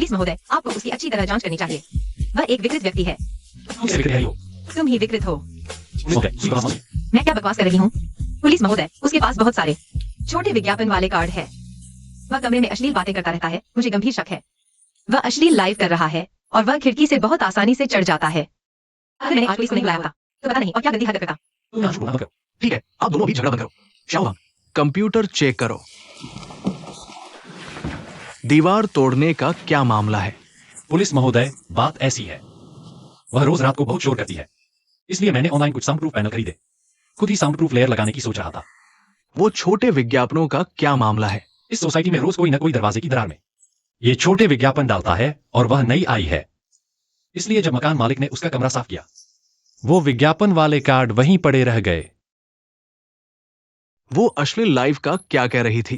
Police महोदय, आपको उसकी अच्छी तरह जांच करनी चाहिए। वह एक विकृत व्यक्ति है। तुम ही विकृत हो। मैं क्या बकवास कर रही हूँ? पुलिस महोदय, उसके पास बहुत सारे छोटे विज्ञापन वाले कार्ड है। वह कमरे में अश्लील बातें करता रहता है। मुझे गंभीर शक है वह अश्लील लाइव कर रहा है और वह खिड़की से बहुत आसानी से चढ़ जाता है। अगर मैंने आज पुलिस को नहीं बुलाया होता तो पता नहीं और क्या गंदी हरकत करता। ठीक है, आप दोनों अभी झगड़ा बंद करो। शाओ, कंप्यूटर चेक करो। दीवार तोड़ने का क्या मामला है? पुलिस महोदय, बात ऐसी है, वह रोज रात को बहुत शोर करती है, इसलिए मैंने ऑनलाइन कुछ साउंड प्रूफ पैनल खरीदे। खुद ही साउंड प्रूफ लेयर लगाने की सोच रहा था। वो छोटे विज्ञापनों का क्या मामला है? इस सोसाइटी में रोज कोई न कोई दरवाजे की दरार में ये छोटे विज्ञापन डालता है और वह नई आई है, इसलिए जब मकान मालिक ने उसका कमरा साफ किया, वो विज्ञापन वाले कार्ड वहीं पड़े रह गए। वो अश्लील लाइव का क्या कह रही थी?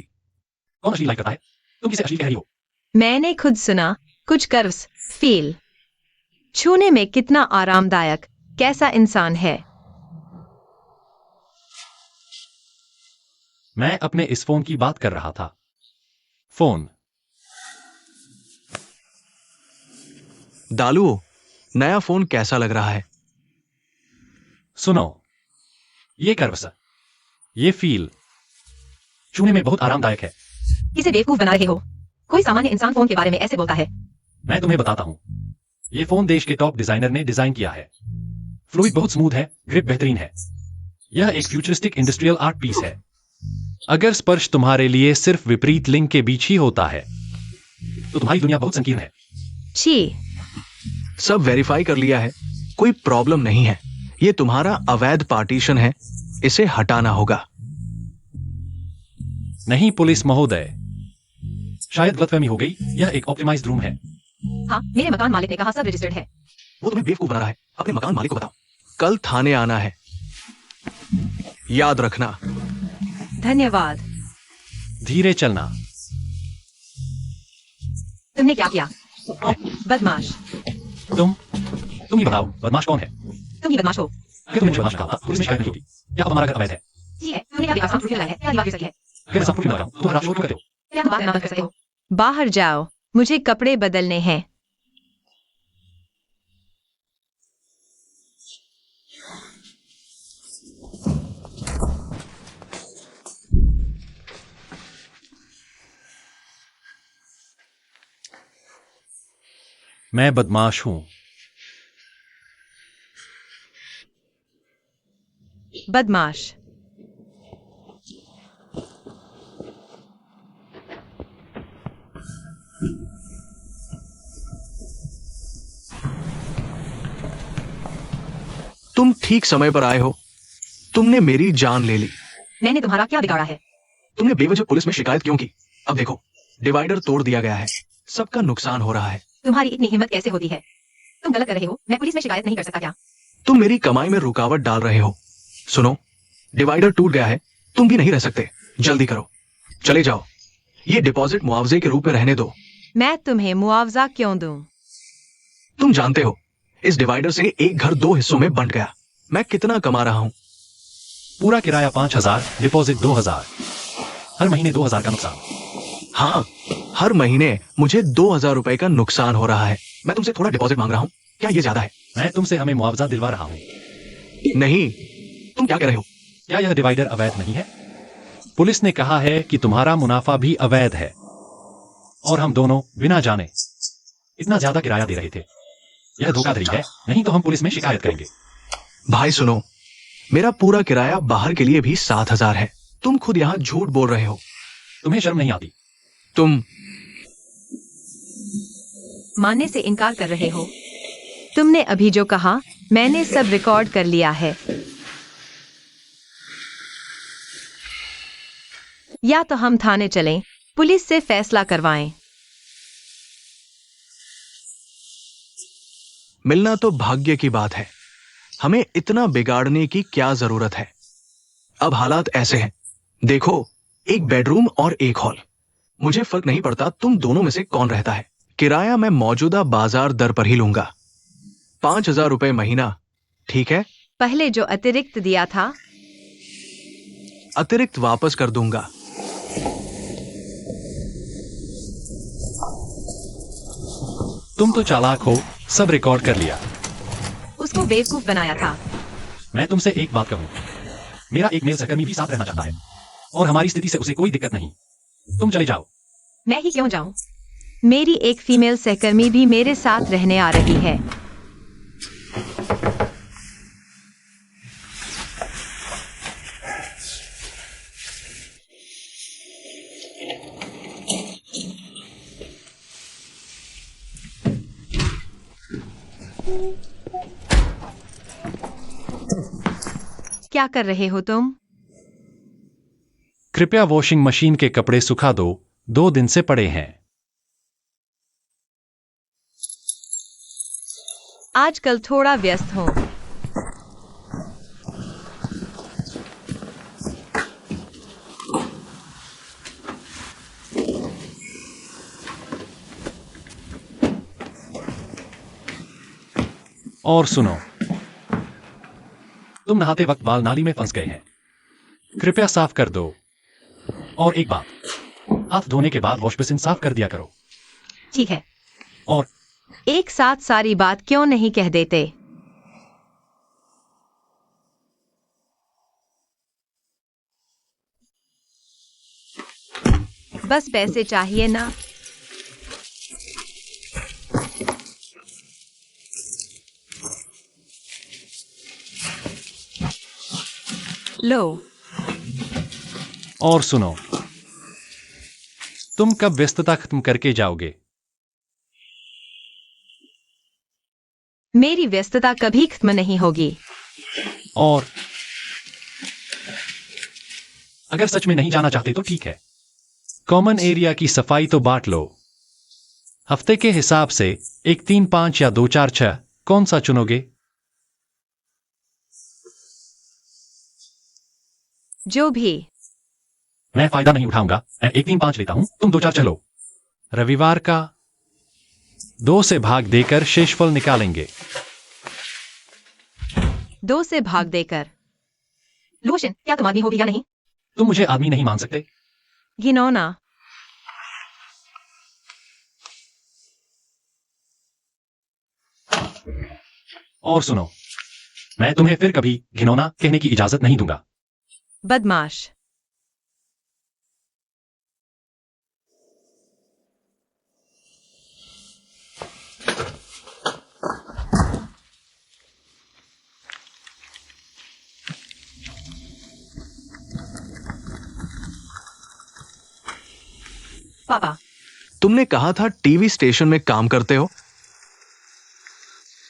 कौन अश्लील लाइव करता है? तुम किसे अश्लील कह रही हो? मैंने खुद सुना कुछ कर्व्स फील छूने में कितना आरामदायक, कैसा इंसान है। मैं अपने इस फोन की बात कर रहा था। फोन। दालू, नया फोन कैसा लग रहा है? सुनो, ये कर्व्स, ये फील छूने में बहुत आरामदायक है। किसे बेवकूफ बना रहे हो? कोई सामान्य इंसान फोन के बारे में ऐसे बोलता है? मैं तुम्हें बताता हूं, ये फोन देश के टॉप डिजाइनर ने डिजाइन किया है। फ्लूइड बहुत स्मूथ है, ग्रिप बेहतरीन है। यह एक फ्यूचरिस्टिक इंडस्ट्रियल आर्ट पीस है। अगर स्पर्श तुम्हारे लिए सिर्फ विपरीत लिंग के बीच ही होता है तो तुम्हारी दुनिया बहुत संकीर्ण है। छी। सब वेरीफाई कर लिया है, कोई प्रॉब्लम नहीं है। ये तुम्हारा अवैध पार्टीशन है, इसे हटाना होगा। नहीं पुलिस महोदय, शायद गलतफहमी हो गई। यह एक ऑप्टिमाइज्ड रूम है। हाँ, मेरे मकान मालिक ने कहा सब रजिस्टर्ड है। वो तुम्हें बेवकूफ बना रहा है। अपने मकान मालिक को बताओ। कल थाने आना है, याद रखना। धन्यवाद। धीरे चलना। तुमने क्या किया? बदमाश। तुम ही बताओ, बदमाश कौन है? तुम ही बदमाश हो। अगर तुमने बदमाश कहा पुलिस में शिकायत नहीं होगी। क्या अब हमारा घर अवैध है? जी है, तुमने क्या बेकार प्रूफ लगाया है? क्या दीवार गिर सकी है? अगर सब प्रूफ लगाऊं तो तुम रात शोर क्यों करते हो? क्या तुम बात करना बंद कर सकते हो? बाहर जाओ, मुझे कपड़े बदलने हैं। मैं बदमाश हूं। बदमाश। तुम ठीक समय पर आए हो। तुमने मेरी जान ले ली। मैंने तुम्हारा क्या बिगाड़ा है? तुमने बेवजह पुलिस में शिकायत क्यों की? अब देखो, डिवाइडर तोड़ दिया गया है, सबका नुकसान हो रहा है। तुम्हारी इतनी हिम्मत कैसे होती है? तुम गलत कर रहे हो। मैं पुलिस में शिकायत नहीं कर सकता क्या? तुम मेरी कमाई में रुकावट डाल रहे हो। सुनो, डिवाइडर टूट गया है, तुम भी नहीं रह सकते। जल्दी करो, चले जाओ। ये डिपॉजिट मुआवजे के रूप में रहने दो। मैं तुम्हें मुआवजा क्यों दूं? तुम जानते हो, इस डिवाइडर से एक घर 2 हिस्सों में बंट गया। मैं कितना कमा रहा हूं? पूरा किराया 5,000, डिपॉजिट 2,000, हर महीने 2,000 का नुकसान। हाँ, हर महीने मुझे 2,000 रुपए का नुकसान हो रहा है। मैं तुमसे थोड़ा डिपॉजिट मांग रहा हूँ, क्या ये ज्यादा है? मैं तुमसे हमें मुआवजा दिलवा रहा हूँ। नहीं, तुम क्या कह रहे हो? क्या यह डिवाइडर अवैध नहीं है? पुलिस ने कहा है कि तुम्हारा मुनाफा भी अवैध है और हम दोनों बिना जाने इतना ज्यादा किराया दे रहे थे। यह धोखाधड़ी है, नहीं तो हम पुलिस में शिकायत करेंगे। भाई सुनो, मेरा पूरा किराया बाहर के लिए भी 7,000 है। तुम खुद यहाँ झूठ बोल रहे हो। तुम्हें शर्म नहीं आती? तुम मानने से इनकार कर रहे हो। तुमने अभी जो कहा मैंने सब रिकॉर्ड कर लिया है। या तो हम थाने चलें, पुलिस से फैसला करवाएं। मिलना तो भाग्य की बात है। हमें इतना बिगाड़ने की क्या जरूरत है? अब हालात ऐसे हैं, देखो, एक बेडरूम और एक हॉल। मुझे फर्क नहीं पड़ता तुम दोनों में से कौन रहता है। किराया मैं मौजूदा बाजार दर पर ही लूंगा, 5,000 रुपए महीना, ठीक है? पहले जो अतिरिक्त दिया था, अतिरिक्त वापस कर दूंगा। तुम तो चालाक हो, सब रिकॉर्ड कर लिया। उसको बेवकूफ बनाया था। मैं तुमसे एक बात कहूं, मेरा एक मेल सहकर्मी भी साथ रहना चाहता है और हमारी स्थिति से उसे कोई दिक्कत नहीं। तुम चले जाओ। मैं ही क्यों जाऊं? मेरी एक फीमेल सहकर्मी भी मेरे साथ रहने आ रही है। क्या कर रहे हो तुम? कृपया वॉशिंग मशीन के कपड़े सुखा दो, 2 दिन से पड़े हैं। आजकल थोड़ा व्यस्त हूँ। और सुनो, तुम नहाते वक्त बाल नाली में फंस गए हैं, कृपया साफ कर दो। और एक बात, हाथ धोने के बाद वॉश बेसिन साफ कर दिया करो। ठीक है। और एक साथ सारी बात क्यों नहीं कह देते? बस पैसे चाहिए ना? लो। और सुनो, तुम कब व्यस्तता खत्म करके जाओगे? मेरी व्यस्तता कभी खत्म नहीं होगी। और अगर सच में नहीं जाना चाहते तो ठीक है, कॉमन एरिया की सफाई तो बांट लो। हफ्ते के हिसाब से 1 3 5 या 2 4 6, कौन सा चुनोगे? जो भी। मैं फायदा नहीं उठाऊंगा, मैं 1 3 5 लेता हूं, तुम 2 4 चलो। रविवार का 2 से भाग देकर शेषफल निकालेंगे। 2 से भाग देकर। लोशन, क्या तुम आदमी हो भी या नहीं? तुम मुझे आदमी नहीं मान सकते। घिनौना। और सुनो, मैं तुम्हें फिर कभी घिनौना कहने की इजाजत नहीं दूंगा। बदमाश। पापा, तुमने कहा था टीवी स्टेशन में काम करते हो।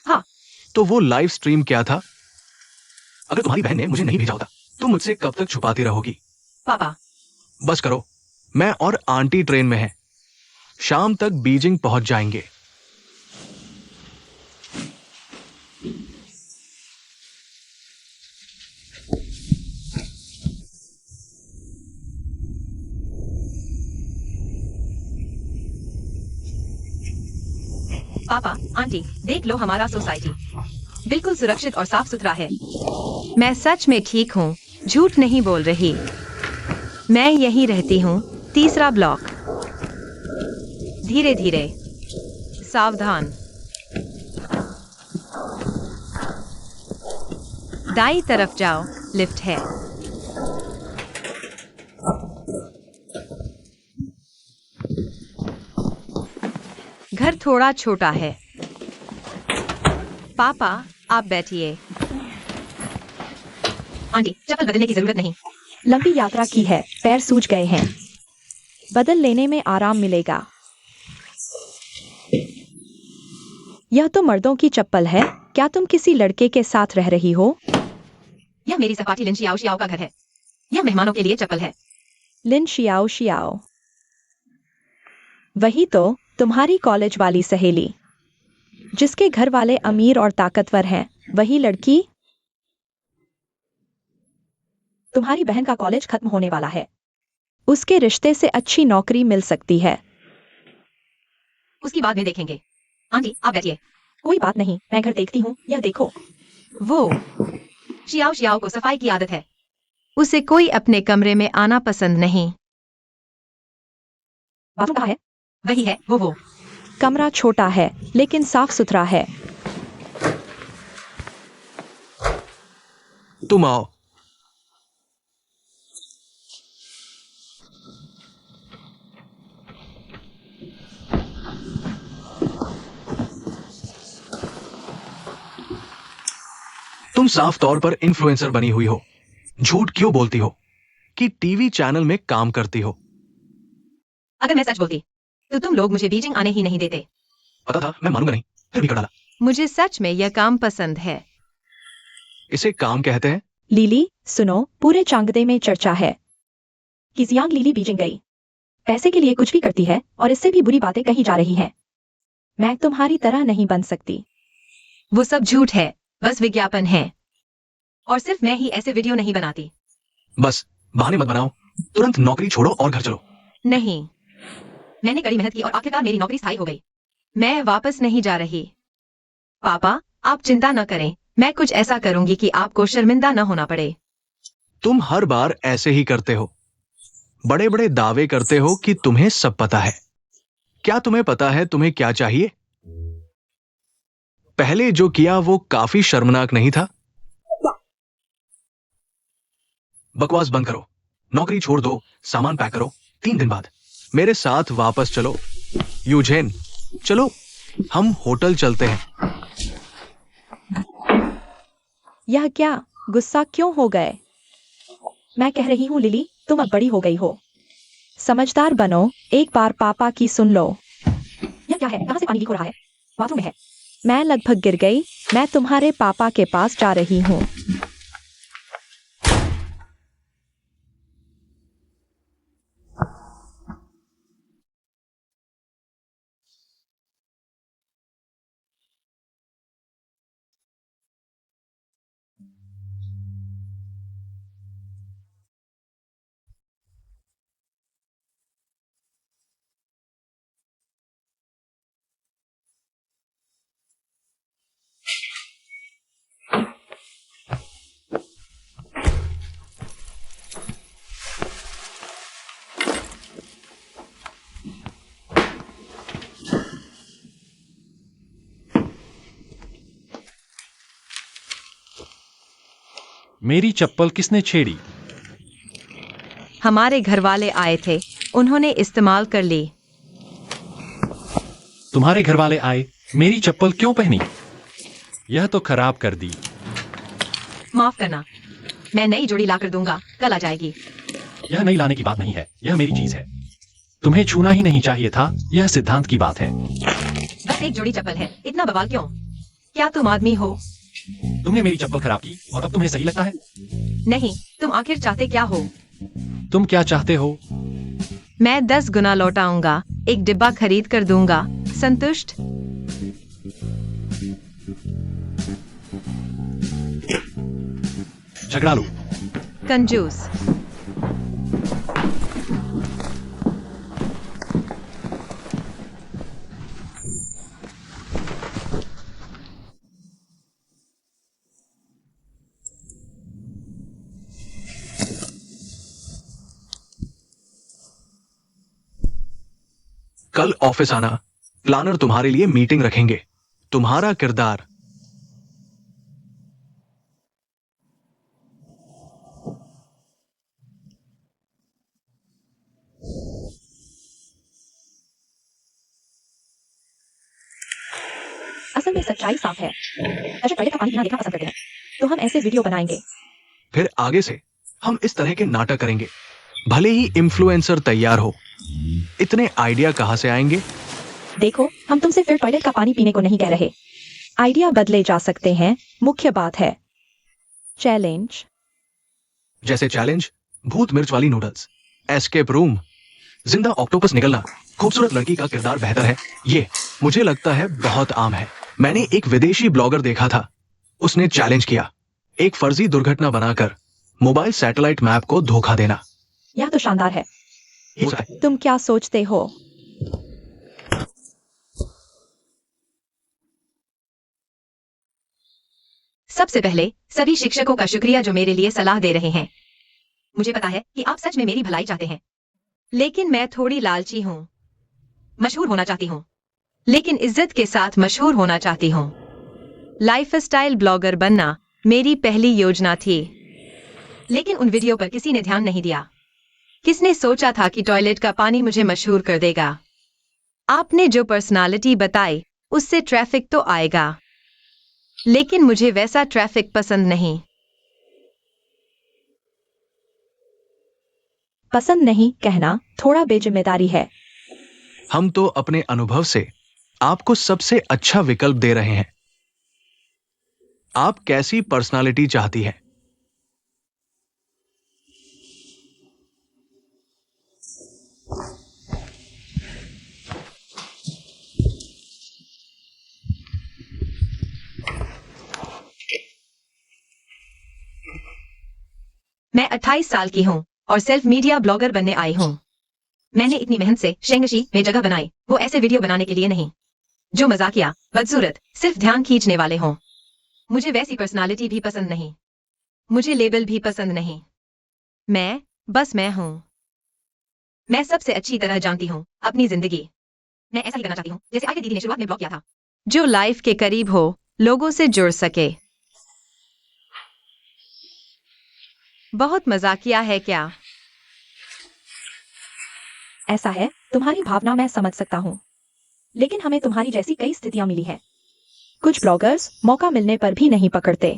हाँ। तो वो लाइव स्ट्रीम क्या था? अगर तुम्हारी बहन ने मुझे नहीं भेजा होता, तुम मुझसे कब तक छुपाती रहोगी? पापा, बस करो, मैं और आंटी ट्रेन में हैं। शाम तक बीजिंग पहुंच जाएंगे। पापा, आंटी, देख लो हमारा सोसाइटी बिल्कुल सुरक्षित और साफ सुथरा है। मैं सच में ठीक हूँ, झूठ नहीं बोल रही। मैं यहीं रहती हूँ, 3रा ब्लॉक। धीरे धीरे, सावधान। दाईं तरफ जाओ, लिफ्ट है। घर थोड़ा छोटा है। पापा, आप बैठिए। आंटी, चप्पल बदलने की जरूरत नहीं। लंबी यात्रा की है, पैर सूज गए हैं। बदल लेने में आराम मिलेगा। यह तो मर्दों की चप्पल है। क्या तुम किसी लड़के के साथ रह रही हो? यह मेरी सपाटी लिन शियाओ शियाओ का घर है। यह मेहमानों के लिए चप्पल है। लिन शियाओ शियाओ। वही तो, तुम्हारी कॉलेज वाली सहेली, जिसके घर वाले अमीर और ताकतवर हैं। वही लड़की? तुम्हारी बहन का कॉलेज खत्म होने वाला है। उसके रिश्ते से अच्छी नौकरी मिल सकती है। उसकी बाद में देखेंगे। आंटी, आप बैठिए। कोई बात नहीं, मैं घर देखती हूँ। यह देखो। वो शियाओ शियाओ को सफाई की आदत है। उसे कोई अपने कमरे में आना पसंद नहीं। बाथरूम कहाँ है? वही है, वो। कमरा छोटा है लेकिन साफ सुथरा है। तुम आओ। तुम साफ तौर पर इन्फ्लुएंसर बनी हुई हो। झूठ क्यों बोलती हो कि टीवी चैनल में काम करती हो? अगर मैं सच बोलती तो तुम लोग मुझे बीजिंग आने ही नहीं देते। पता था, मैं मानूंगा नहीं, फिर भी कर डाला। मुझे सच में यह काम पसंद है। इसे काम कहते हैं? लिली सुनो, पूरे चांगदे में चर्चा है कि जियांग लिली बीजिंग गई, पैसे के लिए कुछ भी करती है और इससे भी बुरी बातें कही जा रही हैं। मैं तुम्हारी तरह नहीं बन सकती। वो सब झूठ है, बस विज्ञापन है। और सिर्फ मैं ही ऐसे वीडियो नहीं बनाती। बस बहाने मत बनाओ, तुरंत नौकरी छोड़ो और घर चलो। नहीं, मैंने कड़ी मेहनत की और आखिरकार मेरी नौकरी स्थायी हो गई। मैं वापस नहीं जा रही। पापा, आप चिंता न करें, मैं कुछ ऐसा करूंगी कि आपको शर्मिंदा न होना पड़े। तुम हर बार ऐसे ही करते हो, बड़े बड़े दावे करते हो कि तुम्हें सब पता है। क्या तुम्हें पता है तुम्हें क्या चाहिए? पहले जो किया वो काफी शर्मनाक नहीं था? बकवास बंद करो, नौकरी छोड़ दो, सामान पैक करो। 3 दिन बाद मेरे साथ वापस चलो। यूजेन, चलो हम होटल चलते हैं। यह क्या, गुस्सा क्यों हो गए? मैं कह रही हूँ लिली, तुम अब बड़ी हो गई हो, समझदार बनो, एक बार पापा की सुन लो। यह क्या है? कहां से पानी लीक हो रहा है? बाथरूम में है। मैं लगभग गिर गई। मैं तुम्हारे पापा के पास जा रही हूँ। मेरी चप्पल किसने छेड़ी? हमारे घर वाले आए थे, उन्होंने इस्तेमाल कर ली। तुम्हारे घर वाले आए, मेरी चप्पल क्यों पहनी? यह तो खराब कर दी। माफ करना, मैं नई जोड़ी लाकर दूंगा, कल आ जाएगी। यह नहीं लाने की बात नहीं है, यह मेरी चीज है। तुम्हें छूना ही नहीं चाहिए था, यह सिद्धांत की बात है। बस एक जोड़ी चप्पल है, इतना बवाल क्यों? क्या तुम आदमी हो? तुमने मेरी चप्पल खराब की और अब तुम्हें सही लगता है? नहीं, तुम आखिर चाहते क्या हो? तुम क्या चाहते हो? मैं 10 गुना लौटाऊंगा, एक डिब्बा खरीद कर दूंगा। संतुष्ट? झगड़ालू। कंजूस। कल ऑफिस आना, प्लानर तुम्हारे लिए मीटिंग रखेंगे। तुम्हारा किरदार। असल में सच्चाई साफ है, दर्शक टॉयलेट का पानी पीना देखना पसंद करते हैं, तो हम ऐसे वीडियो बनाएंगे। फिर आगे से हम इस तरह के नाटक करेंगे, भले ही इन्फ्लुएंसर तैयार हो। इतने आइडिया कहां से आएंगे? देखो, हम तुमसे फिर टॉयलेट का पानी पीने को नहीं कह रहे। आइडिया बदले जा सकते हैं, मुख्य बात है चैलेंज। जैसे चैलेंज, भूत मिर्च वाली नूडल्स, एस्केप रूम, जिंदा ऑक्टोपस निकलना, खूबसूरत लड़की का किरदार बेहतर है। ये मुझे लगता है बहुत आम है। मैंने एक विदेशी ब्लॉगर देखा था, उसने चैलेंज किया, एक फर्जी दुर्घटना बनाकर मोबाइल सैटेलाइट मैप को धोखा देना। यह तो शानदार है। हो सकता है। तुम क्या सोचते हो? सबसे पहले सभी शिक्षकों का शुक्रिया जो मेरे लिए सलाह दे रहे हैं। मुझे पता है कि आप सच में मेरी भलाई चाहते हैं, लेकिन मैं थोड़ी लालची हूँ, मशहूर होना चाहती हूँ। लेकिन इज्जत के साथ मशहूर होना चाहती हूँ। लाइफस्टाइल ब्लॉगर बनना मेरी पहली योजना थी, लेकिन उन वीडियो पर किसी ने ध्यान नहीं दिया। किसने सोचा था कि टॉयलेट का पानी मुझे मशहूर कर देगा? आपने जो पर्सनालिटी बताई उससे ट्रैफिक तो आएगा, लेकिन मुझे वैसा ट्रैफिक पसंद नहीं। पसंद नहीं कहना थोड़ा बेजिम्मेदारी है। हम तो अपने अनुभव से आपको सबसे अच्छा विकल्प दे रहे हैं। आप कैसी पर्सनालिटी चाहती हैं? मैं 28 साल की हूँ और सेल्फ मीडिया ब्लॉगर बनने आई हूँ। मैंने इतनी मेहनत से शेंगशी में जगह बनाई, वो ऐसे वीडियो बनाने के लिए नहीं जो मजाकिया, बदसूरत, सिर्फ ध्यान खींचने वाले हों। मुझे वैसी पर्सनालिटी भी पसंद नहीं, मुझे लेबल भी पसंद नहीं। मैं हूँ। मैं सबसे अच्छी तरह जानती हूँ अपनी जिंदगी। मैं ऐसा ही करना चाहती हूँ जैसे आगे दीदी ने शुरुआत में ब्लॉग किया था, जो लाइफ के करीब हो, लोगों से जुड़ सके। बहुत मजाकिया है क्या? ऐसा है, तुम्हारी भावना मैं समझ सकता हूँ, लेकिन हमें तुम्हारी जैसी कई स्थितियां मिली हैं। कुछ ब्लॉगर्स मौका मिलने पर भी नहीं पकड़ते,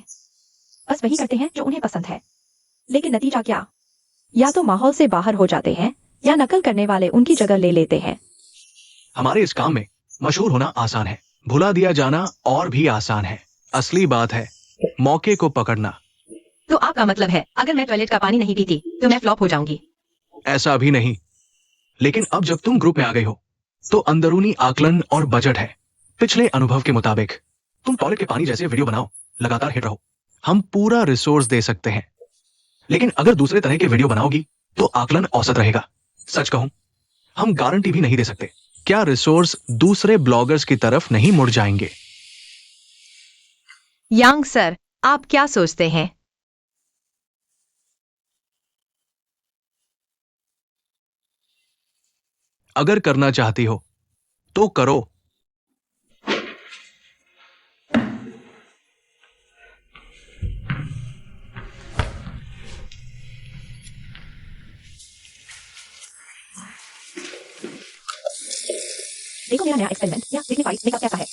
बस वही करते हैं जो उन्हें पसंद है। लेकिन नतीजा क्या? या तो माहौल से बाहर हो जाते हैं या नकल करने वाले उनकी जगह ले लेते हैं। हमारे इस काम में मशहूर होना आसान है, भुला दिया जाना और भी आसान है। असली बात है मौके को पकड़ना। तो आपका मतलब है अगर मैं टॉयलेट का पानी नहीं पीती तो मैं फ्लॉप हो जाऊंगी? ऐसा भी नहीं, लेकिन अब जब तुम ग्रुप में आ गई हो तो अंदरूनी आकलन और बजट है। पिछले अनुभव के मुताबिक तुम टॉयलेट के पानी जैसे वीडियो बनाओ, लगातार हिट रहो, हम पूरा रिसोर्स दे सकते हैं। लेकिन अगर दूसरे तरह के वीडियो बनाओगी तो आकलन औसत रहेगा। सच कहूं, हम गारंटी भी नहीं दे सकते क्या रिसोर्स दूसरे ब्लॉगर्स की तरफ नहीं मुड़ जाएंगे। यांग सर, आप क्या सोचते हैं? अगर करना चाहती हो तो करो। देखो मेरा नया एक्सपेरिमेंट, या डिग्निफाइड मेकअप कैसा है?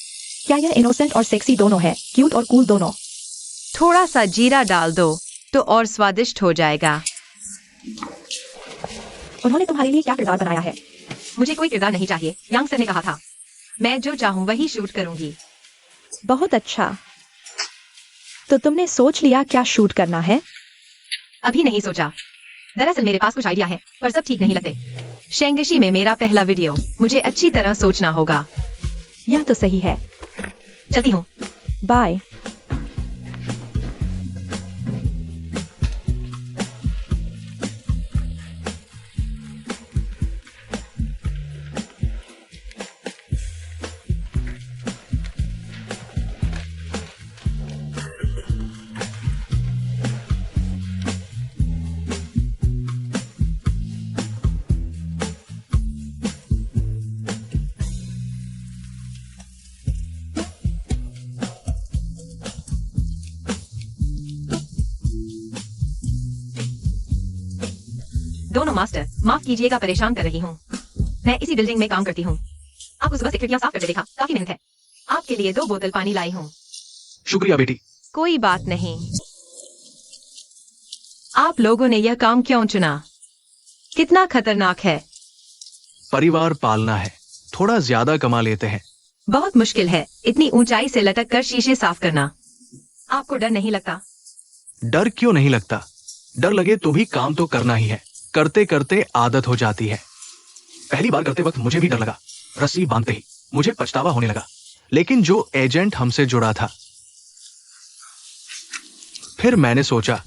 क्या यह इनोसेंट और सेक्सी दोनों है, क्यूट और कूल दोनों? थोड़ा सा जीरा डाल दो तो और स्वादिष्ट हो जाएगा। उन्होंने तुम्हारे लिए क्या किरदार बनाया है? मुझे कोई किरदार नहीं चाहिए, यांग सर ने कहा था मैं जो चाहूं वही शूट करूंगी। बहुत अच्छा, तो तुमने सोच लिया क्या शूट करना है? अभी नहीं सोचा, दरअसल मेरे पास कुछ आइडिया है पर सब ठीक नहीं लगते। शेंगशी में मेरा पहला वीडियो, मुझे अच्छी तरह सोचना होगा। यह तो सही है। चलती हूँ। बाय। दोनों मास्टर, माफ कीजिएगा परेशान कर रही हूँ। मैं इसी बिल्डिंग में काम करती हूँ। आपको सुबह से खिड़कियां साफ करके देखा, काफी मेहनत है। आपके लिए 2 बोतल पानी लाई हूँ। शुक्रिया बेटी। कोई बात नहीं। आप लोगों ने यह काम क्यों चुना? कितना खतरनाक है। परिवार पालना है, थोड़ा ज्यादा कमा लेते हैं। बहुत मुश्किल है इतनी ऊंचाई से लटक कर शीशे साफ करना। आपको डर नहीं लगता? डर क्यों नहीं लगता? डर लगे तो भी काम तो करना ही है। करते करते आदत हो जाती है। पहली बार करते वक्त मुझे भी डर लगा, रस्सी बांधते ही मुझे पछतावा होने लगा। लेकिन जो एजेंट हमसे जुड़ा था, फिर मैंने सोचा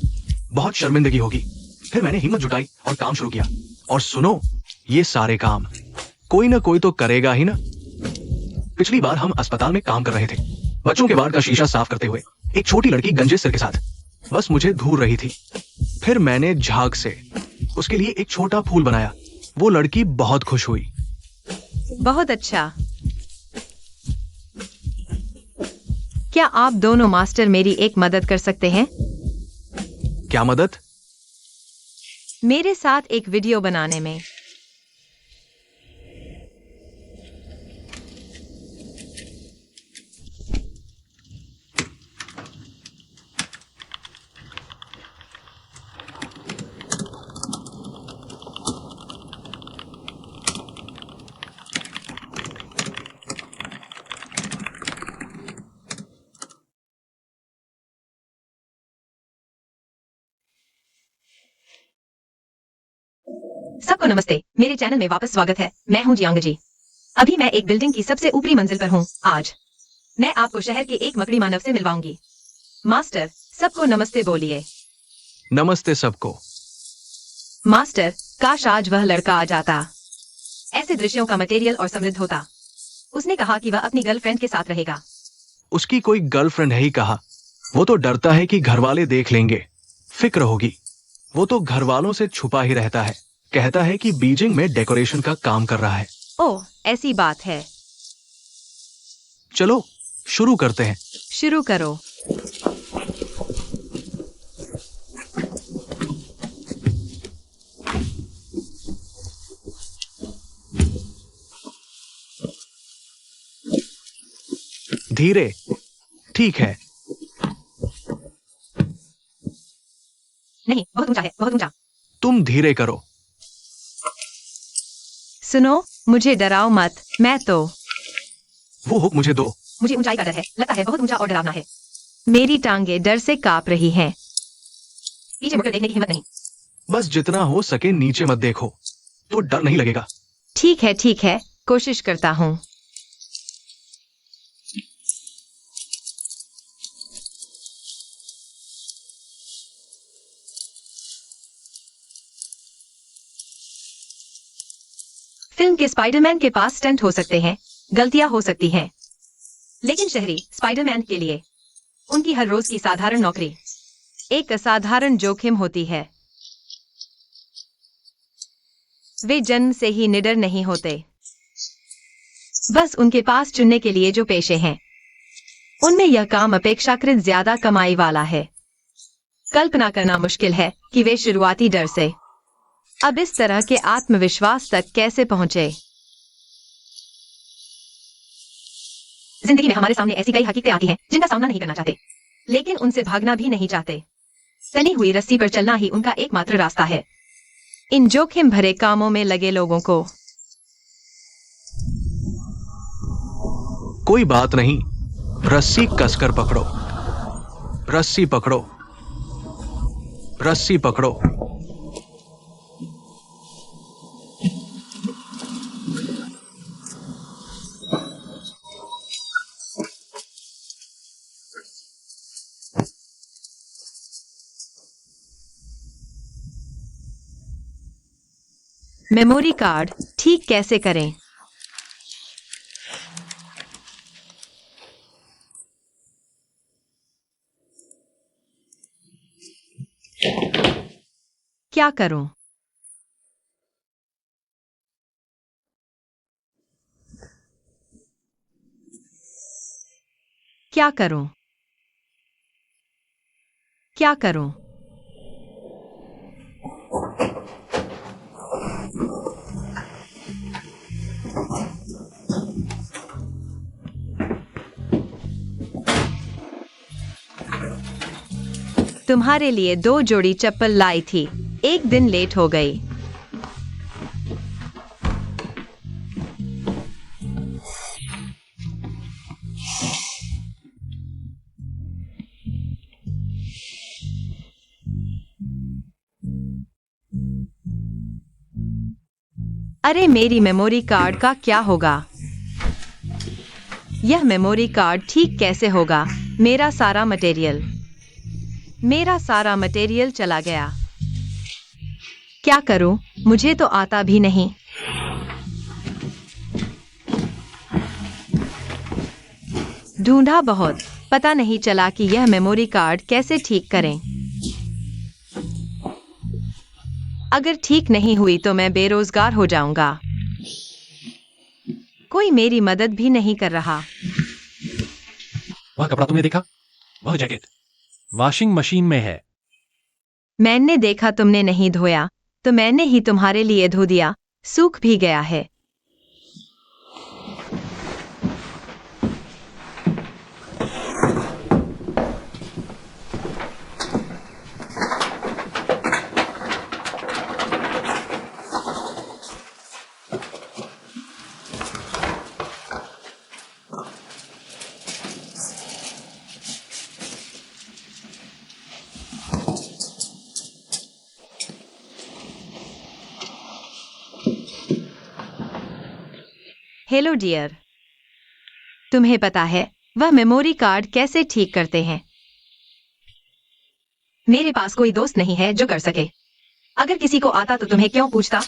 बहुत शर्मिंदगी होगी। फिर मैंने हिम्मत जुटाई और काम शुरू किया। और सुनो, ये सारे काम कोई ना कोई तो करेगा ही ना। पिछली बार हम अस्पताल में काम कर रहे थे, बच्चों के वार्ड का शीशा साफ करते हुए एक छोटी लड़की गंजे सिर के साथ बस मुझे घूर रही थी। फिर मैंने झाग से उसके लिए एक छोटा फूल बनाया। वो लड़की बहुत खुश हुई। बहुत अच्छा। क्या आप दोनों मास्टर मेरी एक मदद कर सकते हैं? क्या मदद? मेरे साथ एक वीडियो बनाने में। सबको नमस्ते, मेरे चैनल में वापस स्वागत है। मैं हूं जियांग जी। अभी मैं एक बिल्डिंग की सबसे ऊपरी मंजिल पर हूं। आज मैं आपको शहर के एक मकड़ी मानव से मिलवाऊंगी। मास्टर, सबको नमस्ते बोलिए। नमस्ते सबको। मास्टर, काश आज वह लड़का आ जाता। ऐसे दृश्यों का मटेरियल और समृद्ध होता। उसने कहा कि वह अपनी गर्लफ्रेंड के साथ रहेगा। उसकी कोई गर्लफ्रेंड है ही कहा। वो तो डरता है कि घरवाले देख लेंगे, फिक्र होगी। वो तो घर वालों से छुपा ही रहता है। कहता है कि बीजिंग में डेकोरेशन का काम कर रहा है। ओह, ऐसी बात है। चलो शुरू करते हैं। शुरू करो। धीरे। ठीक है। नहीं, बहुत ऊंचा है, बहुत ऊंचा। तुम धीरे करो। सुनो, मुझे डराओ मत। मैं तो वो हुक मुझे दो। मुझे ऊंचाई का डर है। लगता है बहुत ऊंचा और डरावना है। मेरी टांगे डर से कांप रही हैं। पीछे मुड़कर देखने की हिम्मत नहीं। बस जितना हो सके नीचे मत देखो, तो डर नहीं लगेगा। ठीक है, कोशिश करता हूँ। फिल्म के स्पाइडरमैन के पास स्टंट हो सकते हैं, गलतियां हो सकती हैं, लेकिन शहरी स्पाइडरमैन के लिए उनकी हर रोज की साधारण नौकरी एक असाधारण जोखिम होती है। वे जन्म से ही निडर नहीं होते। बस उनके पास चुनने के लिए जो पेशे हैं, उनमें यह काम अपेक्षाकृत ज्यादा कमाई वाला है। कल्पना करना मुश्किल है कि वे शुरुआती डर से अब इस तरह के आत्मविश्वास तक कैसे पहुंचे। जिंदगी में हमारे सामने ऐसी कई हकीकतें आती हैं जिनका सामना नहीं करना चाहते, लेकिन उनसे भागना भी नहीं चाहते। तनी हुई रस्सी पर चलना ही उनका एकमात्र रास्ता है। इन जोखिम भरे कामों में लगे लोगों को कोई बात नहीं, रस्सी कसकर पकड़ो। रस्सी पकड़ो। रस्सी पकड़ो। मेमोरी कार्ड ठीक कैसे करें? क्या करूं? क्या करूं? क्या करूं? तुम्हारे लिए 2 जोड़ी चप्पल लाई थी। एक दिन लेट हो गई। अरे, मेरी मेमोरी कार्ड का क्या होगा? यह मेमोरी कार्ड ठीक कैसे होगा? मेरा सारा मटेरियल चला गया। क्या करूं? मुझे तो आता भी नहीं। ढूंढा बहुत, पता नहीं चला कि यह मेमोरी कार्ड कैसे ठीक करें। अगर ठीक नहीं हुई तो मैं बेरोजगार हो जाऊंगा। कोई मेरी मदद भी नहीं कर रहा। वह कपड़ा तुमने देखा? वह जैकेट वॉशिंग मशीन में है। मैंने देखा तुमने नहीं धोया, तो मैंने ही तुम्हारे लिए धो दिया, सूख भी गया है। हेलो डियर, तुम्हें पता है वह मेमोरी कार्ड कैसे ठीक करते हैं? मेरे पास कोई दोस्त नहीं है जो कर सके। अगर किसी को आता तो तुम्हें क्यों पूछता?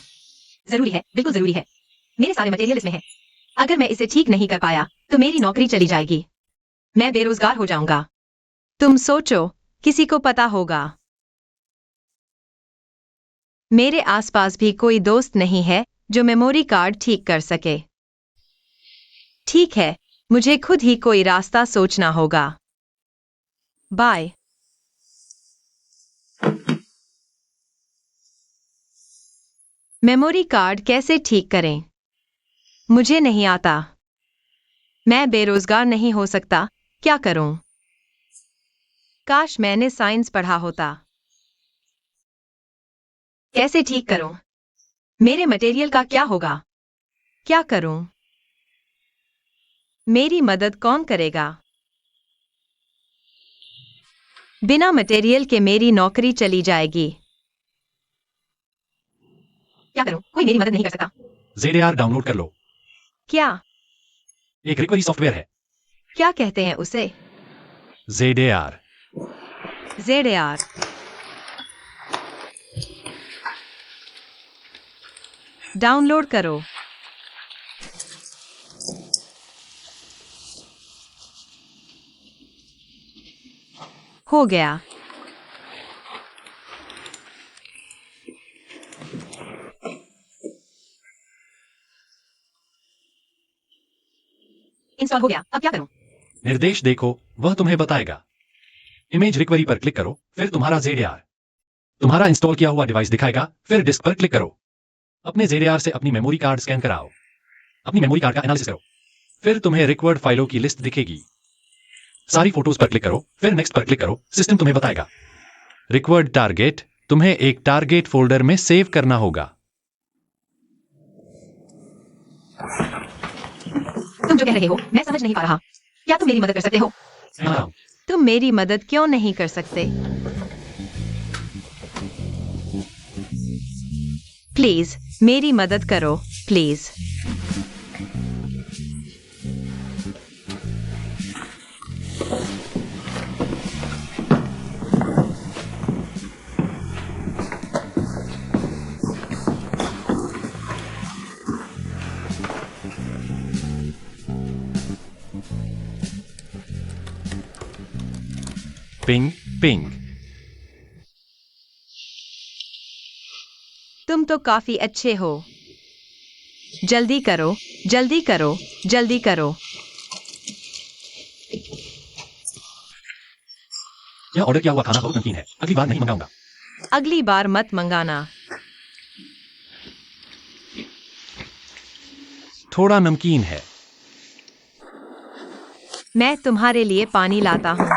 जरूरी है, बिल्कुल जरूरी है। मेरे सारे मटेरियल इसमें है। अगर मैं इसे ठीक नहीं कर पाया तो मेरी नौकरी चली जाएगी, मैं बेरोजगार हो जाऊंगा। तुम सोचो, किसी को पता होगा? मेरे आसपास भी कोई दोस्त नहीं है जो मेमोरी कार्ड ठीक कर सके। ठीक है, मुझे खुद ही कोई रास्ता सोचना होगा। बाय। मेमोरी कार्ड कैसे ठीक करें? मुझे नहीं आता। मैं बेरोजगार नहीं हो सकता, क्या करूं? काश मैंने साइंस पढ़ा होता। कैसे ठीक करूं? मेरे मटेरियल का क्या होगा? क्या करूं? मेरी मदद कौन करेगा? बिना मटेरियल के मेरी नौकरी चली जाएगी। क्या करूं? कोई मेरी मदद नहीं कर सकता। ZAR डाउनलोड कर लो। क्या? एक रिकवरी सॉफ्टवेयर है। क्या कहते हैं उसे? ZAR। ZAR। डाउनलोड करो। हो गया। इंस्टॉल हो गया, अब क्या करूं? निर्देश देखो, वह तुम्हें बताएगा। इमेज रिकवरी पर क्लिक करो, फिर तुम्हारा ZAR तुम्हारा इंस्टॉल किया हुआ डिवाइस दिखाएगा, फिर डिस्क पर क्लिक करो। अपने ZAR से अपनी मेमोरी कार्ड स्कैन कराओ। अपनी मेमोरी कार्ड का एनालिसिस करो, फिर तुम्हें रिक्वायर्ड फाइलों की लिस्ट दिखेगी। सारी फोटोज पर क्लिक करो, फिर नेक्स्ट पर क्लिक करो, सिस्टम तुम्हें बताएगा। रिक्वायर्ड टारगेट तुम्हें एक टारगेट फोल्डर में सेव करना होगा। तुम जो कह रहे हो मैं समझ नहीं पा रहा। क्या तुम मेरी मदद कर सकते हो? हाँ, तुम मेरी मदद क्यों नहीं कर सकते? प्लीज मेरी मदद करो, प्लीज। Ping ping. तुम तो काफी अच्छे हो। जल्दी करो, जल्दी करो, जल्दी करो। यह ऑर्डर किया हुआ खाना बहुत नमकीन है, अगली बार नहीं मंगाऊंगा। अगली बार मत मंगाना। थोड़ा नमकीन है। मैं तुम्हारे लिए पानी लाता हूँ।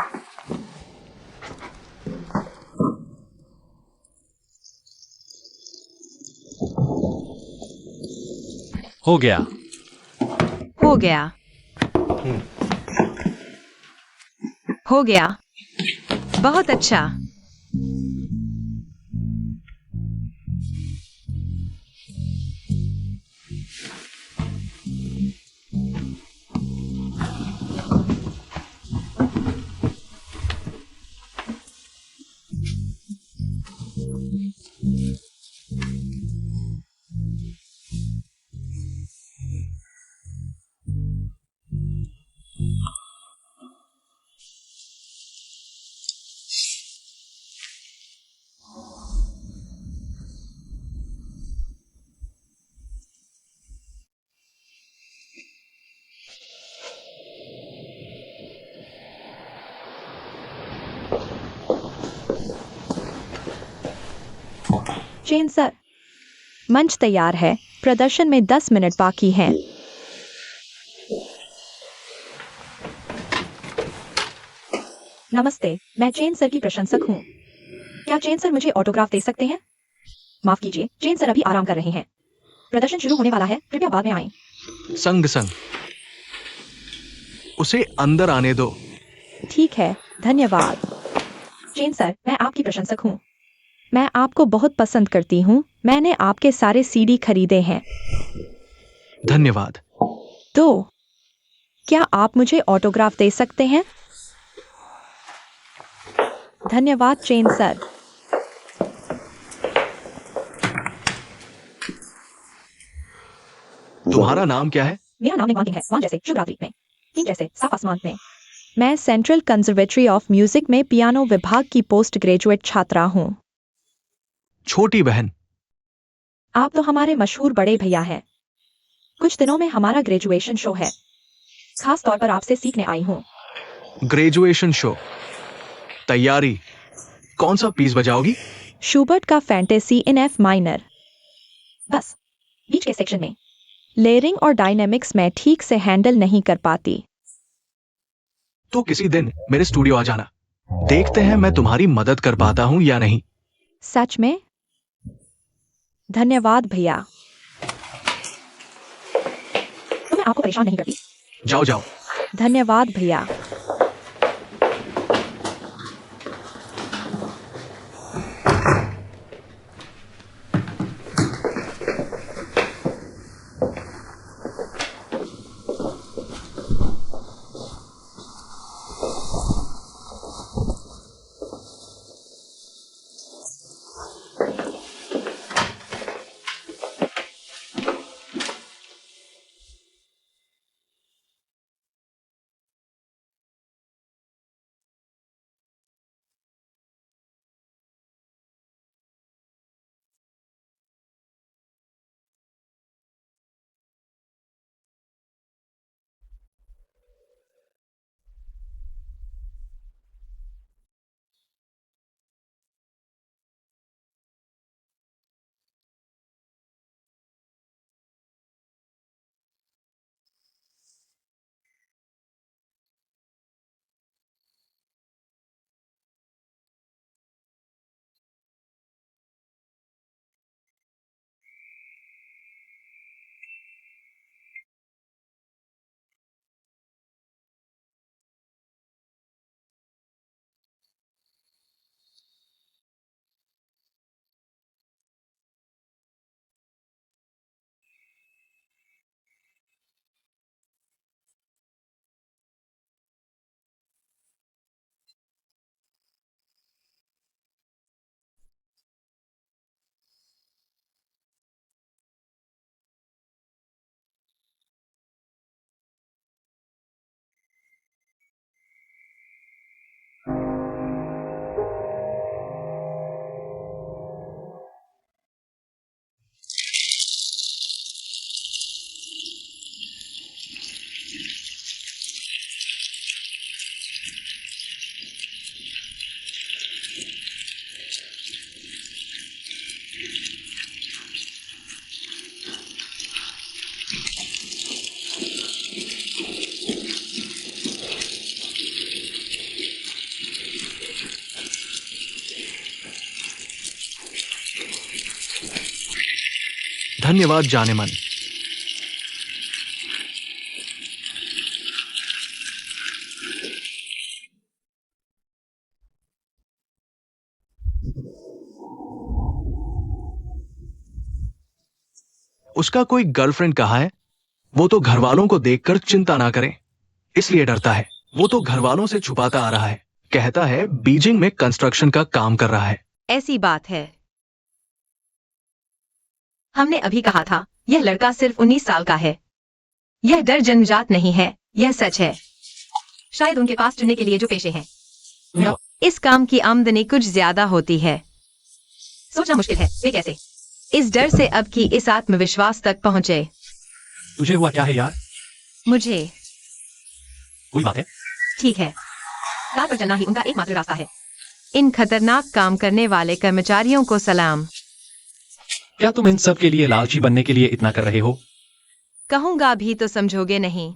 हो गया। हो गया। हो गया। बहुत अच्छा। चेन सर, मंच तैयार है। प्रदर्शन में 10 मिनट बाकी हैं। नमस्ते, मैं चेन सर की प्रशंसक हूँ। क्या चेन सर मुझे ऑटोग्राफ दे सकते हैं? माफ कीजिए, चेन सर अभी आराम कर रहे हैं। प्रदर्शन शुरू होने वाला है, कृपया बाद में आएं। संग संग उसे अंदर आने दो। ठीक है, धन्यवाद। चेन सर, मैं आपकी प्रशंसक हूँ। मैं आपको बहुत पसंद करती हूँ। मैंने आपके सारे सीडी खरीदे हैं। धन्यवाद। तो क्या आप मुझे ऑटोग्राफ दे सकते हैं? धन्यवाद चेन सर। तुम्हारा नाम क्या है? मेरा नाम निमांकिन है, वान जैसे शुभ रात्रि में, तीन जैसे साफ आसमान में। मैं सेंट्रल कंजर्वेटरी ऑफ म्यूजिक में पियानो विभाग की पोस्ट ग्रेजुएट छात्रा हूँ। छोटी बहन। आप तो हमारे मशहूर बड़े भैया हैं। कुछ दिनों में हमारा ग्रेजुएशन शो है। खास तौर पर आपसे सीखने आई हूँ। ग्रेजुएशन शो तैयारी। कौन सा पीस बजाओगी? शूबर्ट का फैंटेसी इन एफ माइनर। बस बीच के सेक्शन में लेयरिंग और डायनेमिक्स में ठीक से हैंडल नहीं कर पाती। तो किसी दिन मेरे स्टूडियो आ जाना। देखते हैं मैं तुम्हारी मदद कर पाता हूँ या नहीं। सच में? धन्यवाद भैया। तो मैं आपको परेशान नहीं करती। जाओ जाओ। धन्यवाद भैया। धन्यवाद जाने मन। उसका कोई गर्लफ्रेंड कहाँ है? वो तो घर वालों को देखकर चिंता ना करें, इसलिए डरता है। वो तो घर वालों से छुपाता आ रहा है। कहता है बीजिंग में कंस्ट्रक्शन का काम कर रहा है। ऐसी बात है। हमने अभी कहा था, यह लड़का सिर्फ 19 साल का है। यह डर जन्मजात नहीं है, यह सच है। शायद उनके पास चुनने के लिए जो पेशे हैं, इस काम की आमदनी कुछ ज्यादा होती है। सोचना मुश्किल है वे कैसे इस डर से अब की इस आत्मविश्वास तक पहुंचे। तुझे हुआ क्या है यार? मुझे कोई बात है? ठीक है, कार पर चलना ही उनका एकमात्र रास्ता है। इन खतरनाक काम करने वाले कर्मचारियों को सलाम। क्या तुम इन सब के लिए लालची बनने के लिए इतना कर रहे हो? कहूंगा भी तो समझोगे नहीं।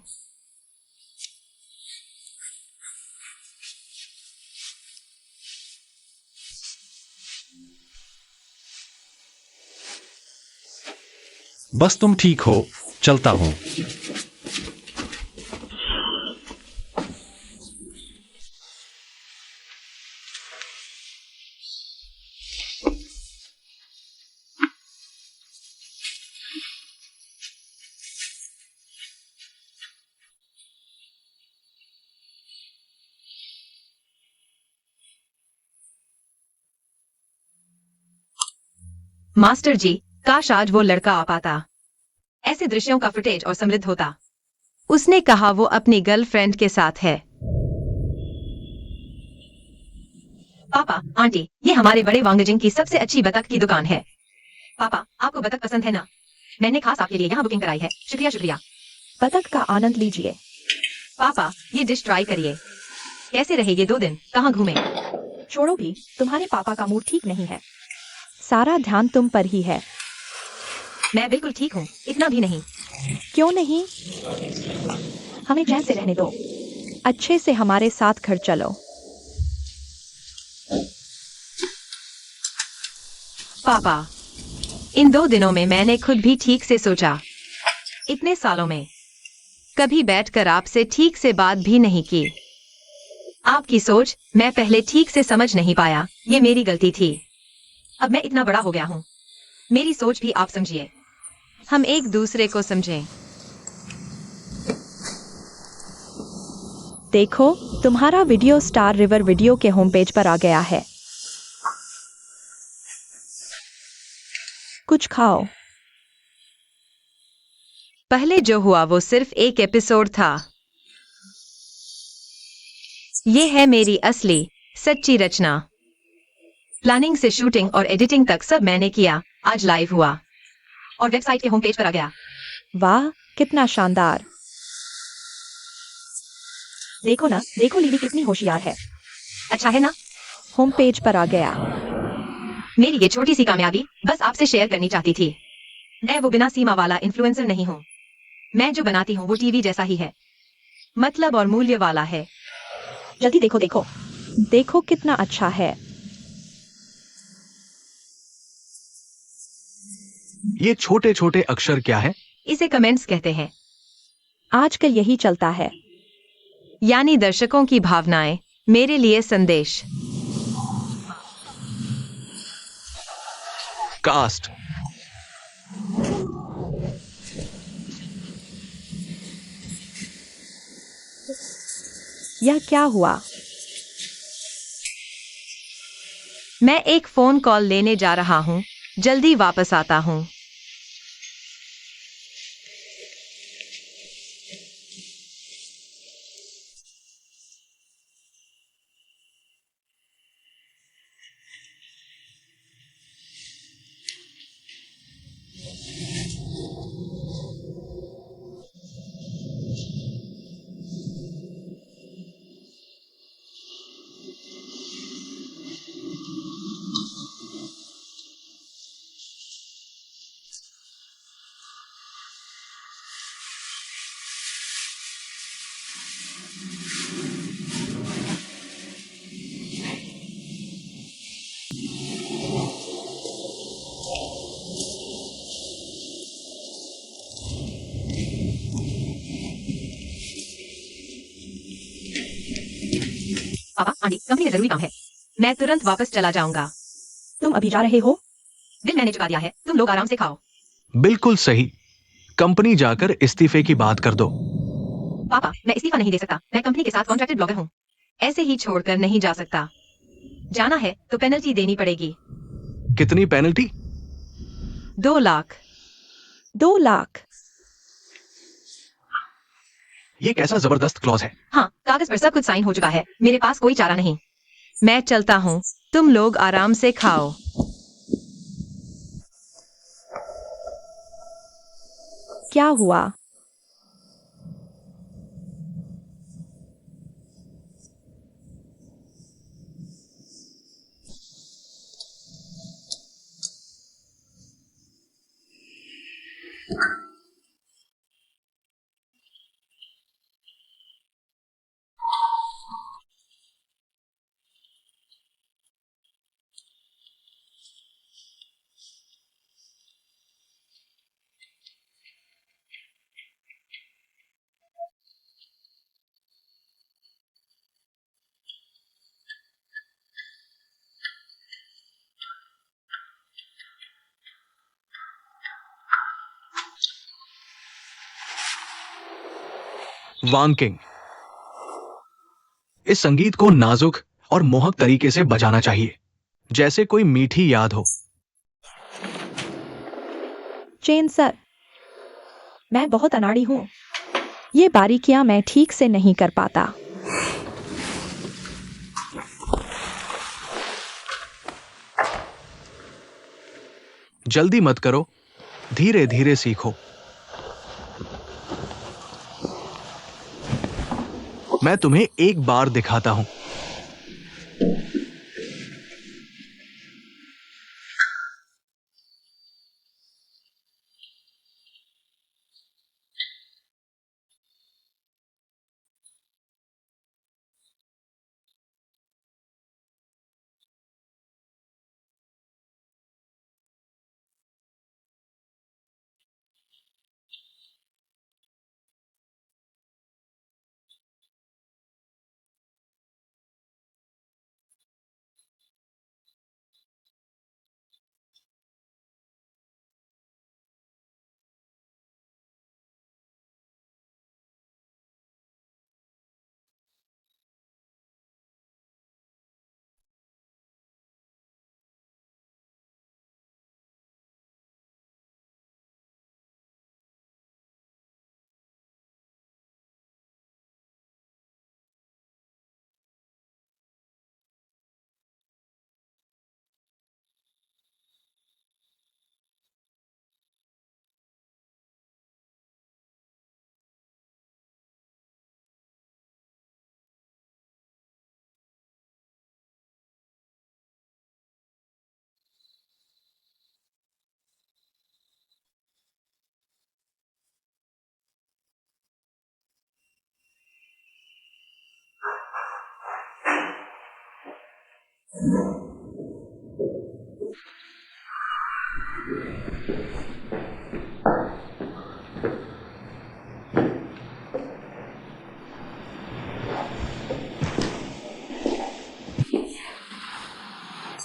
बस तुम ठीक हो, चलता हूं। मास्टर जी, काश आज वो लड़का आ पाता। ऐसे दृश्यों का फुटेज और समृद्ध होता। उसने कहा वो अपनी गर्लफ्रेंड के साथ है। पापा, आंटी, ये हमारे बड़े वांगजिंग की सबसे अच्छी बतख की दुकान है। पापा, आपको बतख पसंद है ना? मैंने खास आपके लिए यहाँ बुकिंग कराई है। शुक्रिया शुक्रिया। बतख का आनंद लीजिए। पापा, ये डिश ट्राई करिए। कैसे रहे ये 2 दिन? कहाँ घूमे? छोड़ो भी, तुम्हारे पापा का मूड ठीक नहीं है। सारा ध्यान तुम पर ही है। मैं बिल्कुल ठीक हूँ, इतना भी नहीं। क्यों नहीं? हमें चैन से रहने दो। अच्छे से हमारे साथ घर चलो। पापा, इन 2 दिनों में मैंने खुद भी ठीक से सोचा। इतने सालों में कभी बैठकर आपसे ठीक से बात भी नहीं की। आपकी सोच मैं पहले ठीक से समझ नहीं पाया, ये मेरी गलती थी। अब मैं इतना बड़ा हो गया हूँ, मेरी सोच भी आप समझिए। हम एक दूसरे को समझें। देखो, तुम्हारा वीडियो स्टार रिवर वीडियो के होम पेज पर आ गया है। कुछ खाओ। पहले जो हुआ वो सिर्फ एक एपिसोड था। ये है मेरी असली सच्ची रचना। प्लानिंग से शूटिंग और एडिटिंग तक सब मैंने किया। आज लाइव हुआ और वेबसाइट के होम पेज पर आ गया। वाह, कितना शानदार। देखो ना, देखो लिली कितनी होशियार है। अच्छा है ना? होम पेज पर आ गया। मेरी ये छोटी सी कामयाबी बस आपसे शेयर करनी चाहती थी। मैं वो बिना सीमा वाला इन्फ्लुएंसर नहीं हूँ। मैं जो बनाती हूँ वो टीवी जैसा ही है, मतलब और मूल्य वाला है। जल्दी देखो देखो। देखो कितना अच्छा है। ये छोटे छोटे अक्षर क्या है? इसे कमेंट्स कहते हैं। आजकल यही चलता है। यानी दर्शकों की भावनाएं, मेरे लिए संदेश। कास्ट। यह क्या हुआ? मैं एक फोन कॉल लेने जा रहा हूँ, जल्दी वापस आता हूँ। पापा, आंटी, कंपनी में जरूरी काम है। मैं तुरंत वापस चला जाऊंगा। तुम अभी जा रहे हो? बिल मैंने चुका दिया है, तुम लोग आराम से खाओ। बिल्कुल सही। कंपनी जाकर इस्तीफे की बात कर दो। पापा, मैं इस्तीफा नहीं दे सकता। मैं कंपनी के साथ कॉन्ट्रैक्टेड ब्लॉगर हूँ। ऐसे ही छोड़कर नहीं जा सकता। जाना है तो पेनल्टी देनी पड़ेगी। कितनी पेनल्टी? 2 लाख। 2 लाख? ये कैसा जबरदस्त क्लॉज है। हाँ, कागज पर सब कुछ साइन हो चुका है। मेरे पास कोई चारा नहीं। मैं चलता हूँ, तुम लोग आराम से खाओ। क्या हुआ? वांकिंग। इस संगीत को नाजुक और मोहक तरीके से बजाना चाहिए, जैसे कोई मीठी याद हो। चेन सर, मैं बहुत अनाड़ी हूँ। ये बारीकियां मैं ठीक से नहीं कर पाता। जल्दी मत करो, धीरे धीरे सीखो। मैं तुम्हें एक बार दिखाता हूं।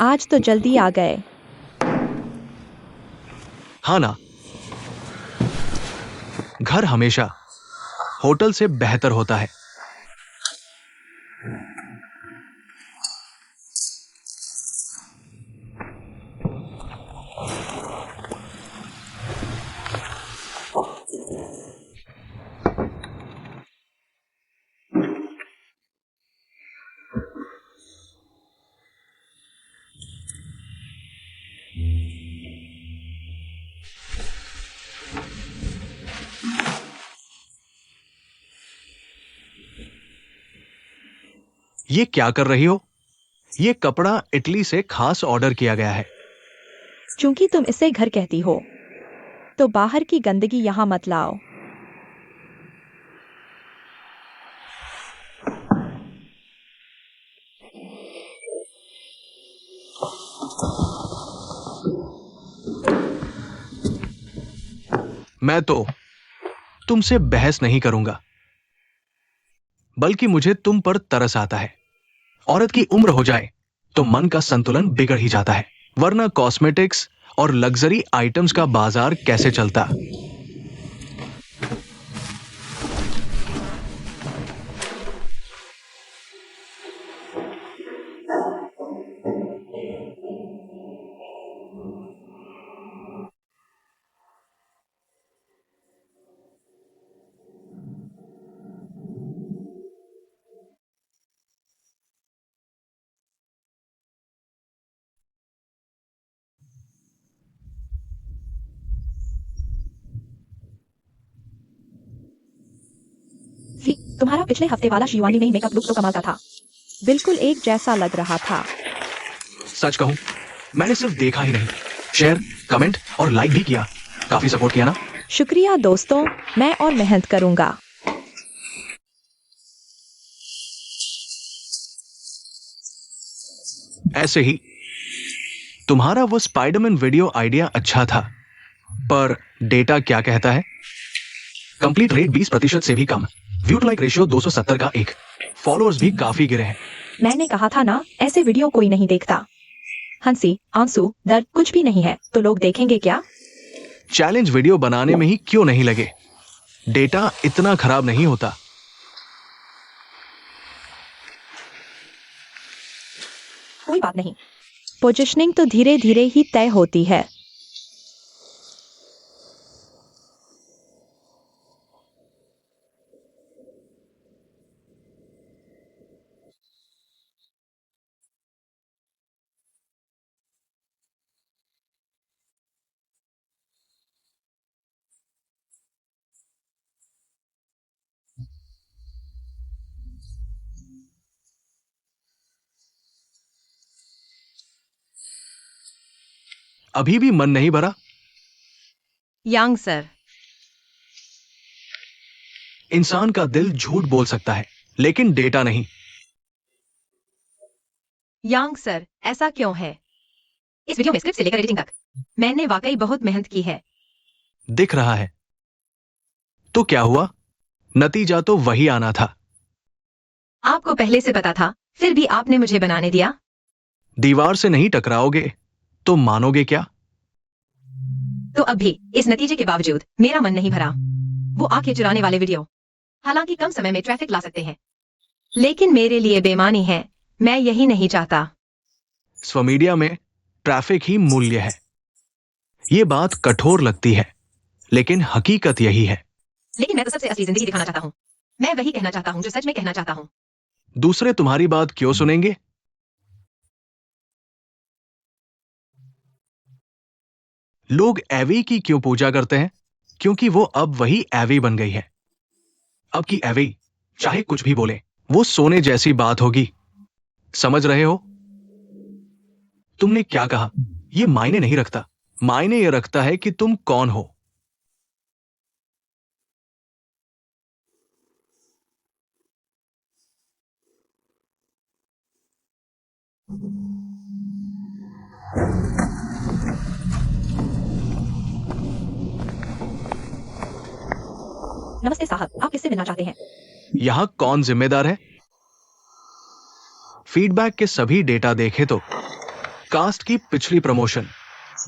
आज तो जल्दी आ गए। हाँ ना, घर हमेशा होटल से बेहतर होता है। ये क्या कर रही हो? ये कपड़ा इटली से खास ऑर्डर किया गया है। चूंकि तुम इसे घर कहती हो, तो बाहर की गंदगी यहाँ मत लाओ। मैं तो तुमसे बहस नहीं करूंगा, बल्कि मुझे तुम पर तरस आता है। औरत की उम्र हो जाए तो मन का संतुलन बिगड़ ही जाता है, वरना कॉस्मेटिक्स और लग्जरी आइटम्स का बाजार कैसे चलता। तुम्हारा पिछले हफ्ते वाला शिवानी में मेकअप लुक तो कमाल का था। बिल्कुल एक जैसा लग रहा था। सच कहूं, मैंने सिर्फ देखा ही नहीं, शेयर, कमेंट और लाइक भी किया। काफी सपोर्ट किया ना। शुक्रिया दोस्तों, मैं और मेहनत करूंगा। ऐसे ही तुम्हारा वो स्पाइडरमैन वीडियो आइडिया अच्छा था, पर डेटा क्या कहता है? कंप्लीट रेट 20% से भी कम, व्यू टू लाइक रेशियो 270 का 1, फॉलोअर्स भी काफी गिरे हैं। मैंने कहा था ना, ऐसे वीडियो कोई नहीं देखता। हंसी, आंसू, दर्द कुछ भी नहीं है, तो लोग देखेंगे क्या? चैलेंज वीडियो बनाने में ही क्यों नहीं लगे? डेटा इतना खराब नहीं होता। कोई बात नहीं, पोजीशनिंग तो धीरे धीरे ही तय होती है। अभी भी मन नहीं भरा? यांग सर, इंसान का दिल झूठ बोल सकता है, लेकिन डेटा नहीं। यांग सर, ऐसा क्यों है? इस वीडियो में स्क्रिप्ट से लेकर एडिटिंग तक मैंने वाकई बहुत मेहनत की है। दिख रहा है। तो क्या हुआ? नतीजा तो वही आना था। आपको पहले से पता था, फिर भी आपने मुझे बनाने दिया। दीवार से नहीं टकराओगे तो मानोगे क्या? तो अब भी इस नतीजे के बावजूद मेरा मन नहीं भरा। वो आंखें चुराने वाले वीडियो हालांकि कम समय में ट्रैफिक ला सकते हैं, लेकिन मेरे लिए बेमानी है। मैं यही नहीं चाहता। स्वमीडिया में ट्रैफिक ही मूल्य है। ये बात कठोर लगती है, लेकिन हकीकत यही है। लेकिन मैं तो सबसे असली जिंदगी दिखाना चाहता हूँ। मैं वही कहना चाहता हूँ जो सच में कहना चाहता हूँ। दूसरे तुम्हारी बात क्यों सुनेंगे? लोग एवी की क्यों पूजा करते हैं? क्योंकि वो अब वही एवी बन गई है। अब की एवी चाहे कुछ भी बोले, वो सोने जैसी बात होगी। समझ रहे हो? तुमने क्या कहा ये मायने नहीं रखता। मायने ये रखता है कि तुम कौन हो। नमस्ते साहब, आप किससे मिलना चाहते हैं? यहां कौन जिम्मेदार है? फीडबैक के सभी डेटा देखे तो कास्ट की पिछली प्रमोशन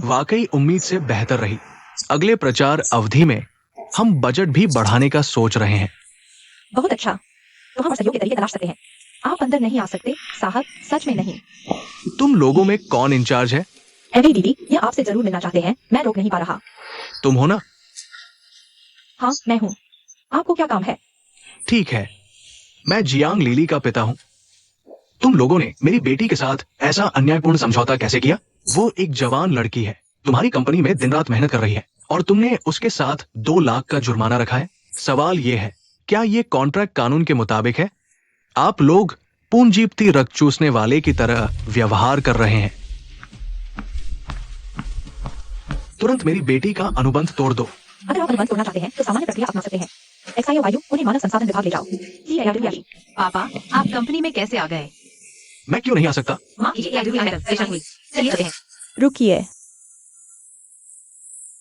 वाकई उम्मीद से बेहतर रही। अगले प्रचार अवधि में हम बजट भी बढ़ाने का सोच रहे हैं। बहुत अच्छा, तो हम और सहयोग के तरीके तलाश सकते हैं। आप अंदर नहीं आ सकते साहब, सच में नहीं। तुम लोगों में कौन इंचार्ज है? एवी दीदी, ये आपसे जरूर मिलना चाहते हैं, मैं रोक नहीं पा रहा। तुम हो ना? हाँ, मैं हूँ। आपको क्या काम है? ठीक है, मैं जियांग लीली का पिता हूं। तुम लोगों ने मेरी बेटी के साथ ऐसा अन्यायपूर्ण समझौता कैसे किया? वो एक जवान लड़की है, तुम्हारी कंपनी में दिन रात मेहनत कर रही है, और तुमने उसके साथ 2 लाख का जुर्माना रखा है। सवाल ये है, क्या ये कॉन्ट्रैक्ट कानून के मुताबिक है? आप लोग पूंजीपति रक्त चूसने वाले की तरह व्यवहार कर रहे हैं। तुरंत मेरी बेटी का अनुबंध तोड़ दो। अगर आप अनुबंध तोड़ना चाहते हैं तो सामान्य प्रक्रिया अपना सकते हैं। एक्साइओ वायु, उन्हें मानव संसाधन विभाग ले जाओ। पापा, आप कंपनी में कैसे आ गए? मैं क्यों नहीं आ सकता? माफ कीजिए, परेशान हुई। चलिए चलते हैं। रुकिए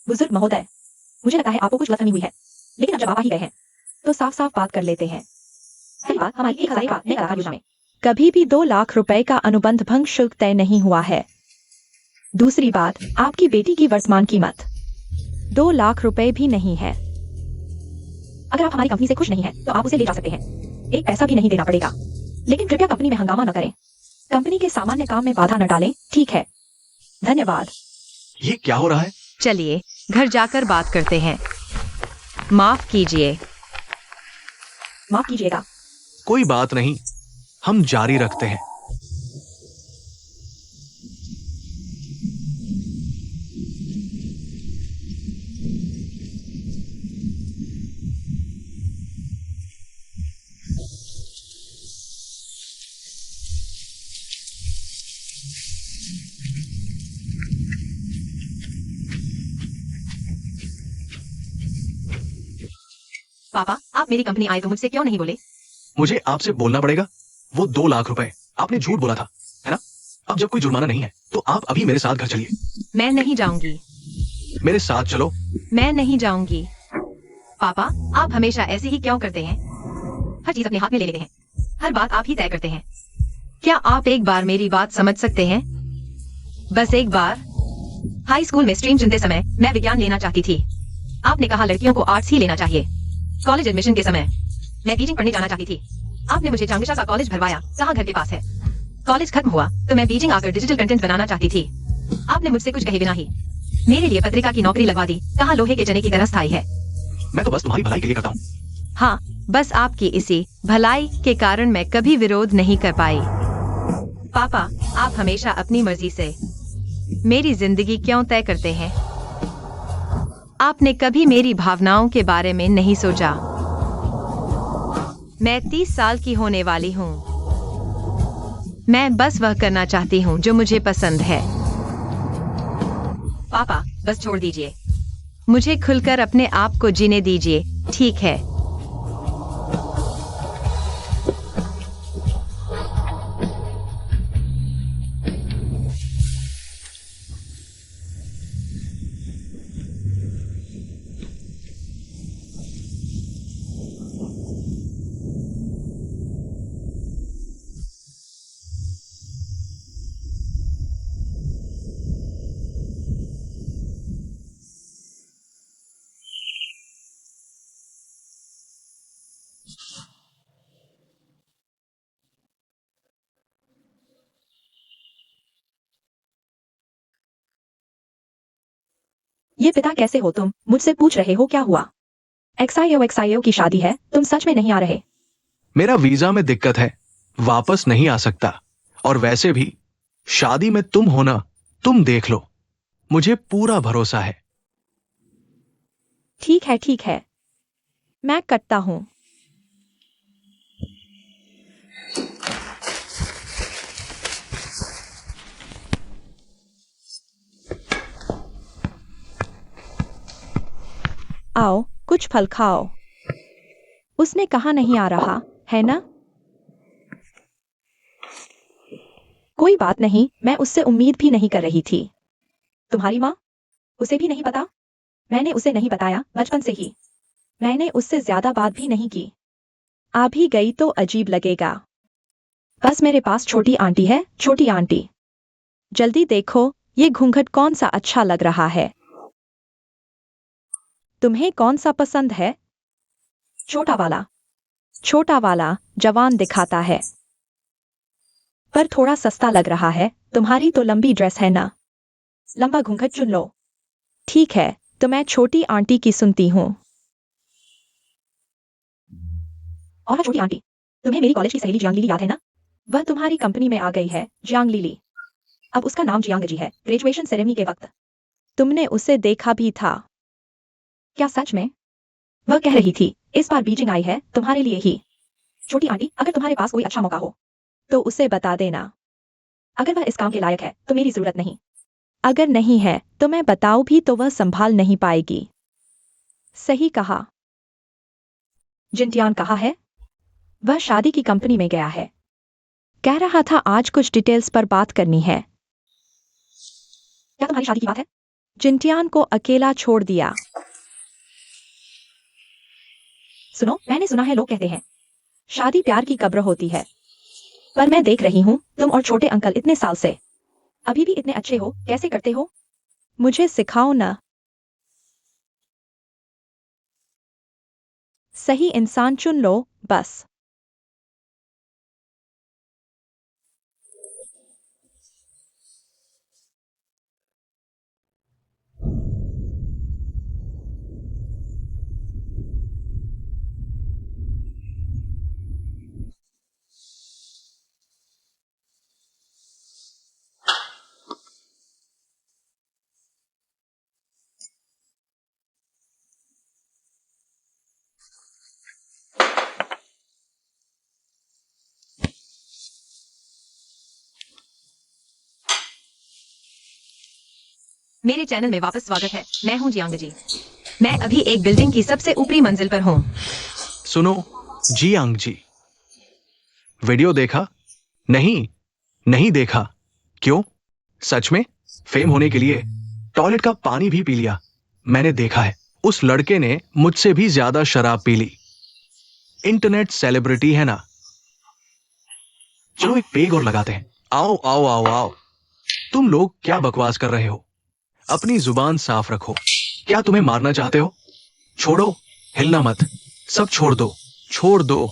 बुजुर्ग महोदय, मुझे लगता है आपको कुछ गलतफहमी हुई है, लेकिन अब जब आप आ ही गए हैं तो साफ साफ बात कर लेते हैं। पहली बात, हमारी 1000 का नए कलाकार योजना में कभी भी 2 लाख रुपए का अनुबंध भंग शुल्क तय नहीं हुआ है। दूसरी बात, आपकी बेटी की वर्तमान कीमत 2 लाख रुपए भी नहीं है। अगर आप हमारी कंपनी से खुश नहीं हैं, तो आप उसे ले जा सकते हैं। एक पैसा भी नहीं देना पड़ेगा, लेकिन कृपया कंपनी में हंगामा न करें। कंपनी के सामान्य काम में बाधा न डालें, ठीक है? धन्यवाद। ये क्या हो रहा है? चलिए घर जाकर बात करते हैं। माफ कीजिए। माफ कीजिएगा। कोई बात नहीं, हम जारी रखते हैं। पापा, आप मेरी कंपनी आए तो मुझसे क्यों नहीं बोले? मुझे आपसे बोलना पड़ेगा? वो 2 लाख रुपए आपने झूठ बोला था, है ना? अब जब कोई जुर्माना नहीं है तो आप अभी मेरे साथ घर चलिए। मैं नहीं जाऊंगी। मेरे साथ चलो। मैं नहीं जाऊंगी। पापा, आप हमेशा ऐसे ही क्यों करते हैं? हर चीज अपने हाथ में ले लेते हैं। हर बात आप ही तय करते हैं। क्या आप एक बार मेरी बात समझ सकते हैं? बस एक बार। हाई स्कूल में स्ट्रीम चुनते समय मैं विज्ञान लेना चाहती थी। आपने कहा लड़कियों को आर्ट्स ही लेना चाहिए। कॉलेज एडमिशन के समय मैं बीजिंग पढ़ने जाना चाहती थी। आपने मुझे चांगशा का कॉलेज भरवाया, जहाँ घर के पास है। कॉलेज खत्म हुआ तो मैं बीजिंग आकर डिजिटल कंटेंट बनाना चाहती थी। आपने मुझसे कुछ कहे बिना ही मेरे लिए पत्रिका की नौकरी लगवा दी, कहाँ लोहे के चने की तरह स्थायी है। मैं तो बस तुम्हारी भलाई के लिए करता हूँ। हाँ, बस आपकी इसी भलाई के कारण मैं कभी विरोध नहीं कर पाई। पापा, आप हमेशा अपनी मर्जी से मेरी जिंदगी क्यों तय करते हैं? आपने कभी मेरी भावनाओं के बारे में नहीं सोचा। मैं 30 साल की होने वाली हूँ। मैं बस वह करना चाहती हूँ जो मुझे पसंद है। पापा, बस छोड़ दीजिए। मुझे खुलकर अपने आप को जीने दीजिए, ठीक है? ये पिता कैसे हो तुम? मुझसे पूछ रहे हो क्या हुआ? एक्सआईओ की शादी है, तुम सच में नहीं आ रहे? मेरा वीजा में दिक्कत है, वापस नहीं आ सकता। और वैसे भी शादी में तुम होना, तुम देख लो। मुझे पूरा भरोसा है। ठीक है। मैं कटता हूँ। आओ, कुछ फल खाओ। उसने कहा नहीं आ रहा, है ना? कोई बात नहीं, मैं उससे उम्मीद भी नहीं कर रही थी। तुम्हारी माँ? उसे भी नहीं पता? मैंने उसे नहीं बताया बचपन से ही। मैंने उससे ज्यादा बात भी नहीं की। आ भी गई तो अजीब लगेगा। बस मेरे पास छोटी आंटी है, छोटी आंटी। जल्दी देखो, ये घूंघट कौन सा अच्छा लग रहा है? तुम्हें कौन सा पसंद है? छोटा वाला। छोटा वाला जवान दिखाता है, पर थोड़ा सस्ता लग रहा है। तुम्हारी तो लंबी ड्रेस है ना, लंबा घूंघट चुन लो। ठीक है, तो मैं छोटी आंटी की सुनती हूँ। और हाँ, छोटी आंटी, तुम्हें मेरी कॉलेज की सहेली जियांग लिली याद है ना? वह तुम्हारी कंपनी में आ गई है, जियांग लिली। अब उसका नाम जियांग जी है। ग्रेजुएशन सेरेमनी के वक्त तुमने उसे देखा भी था क्या? सच में? वह कह रही थी इस बार बीजिंग आई है तुम्हारे लिए ही। छोटी आंटी, अगर तुम्हारे पास कोई अच्छा मौका हो तो उसे बता देना। अगर वह इस काम के लायक है तो मेरी जरूरत नहीं। अगर नहीं है तो मैं बताऊं भी तो वह संभाल नहीं पाएगी। सही कहा। जिंटियान कहाँ है? वह शादी की कंपनी में गया है। कह रहा था आज कुछ डिटेल्स पर बात करनी है। क्या तुम्हारी शादी की बात है? जिंटियान को अकेला छोड़ दिया। सुनो, मैंने सुना है लोग कहते हैं शादी प्यार की कब्र होती है, पर मैं देख रही हूं तुम और छोटे अंकल इतने साल से अभी भी इतने अच्छे हो। कैसे करते हो? मुझे सिखाओ ना। सही इंसान चुन लो बस। मेरे चैनल में वापस स्वागत है। मैं हूँ जियांग जी। मैं अभी एक बिल्डिंग की सबसे ऊपरी मंजिल पर हूँ। सुनो जियांग जी, वीडियो देखा? नहीं, नहीं देखा। क्यों? सच में? फेम होने के लिए टॉयलेट का पानी भी पी लिया। मैंने देखा है, उस लड़के ने मुझसे भी ज्यादा शराब पी ली। इंटरनेट सेलिब्रिटी है ना। चलो एक पेग और लगाते हैं। आओ आओ आओ आओ। तुम लोग क्या बकवास कर रहे हो? अपनी जुबान साफ रखो। क्या तुम्हें मारना चाहते हो? छोड़ो, हिलना मत। सब छोड़ दो, छोड़ दो।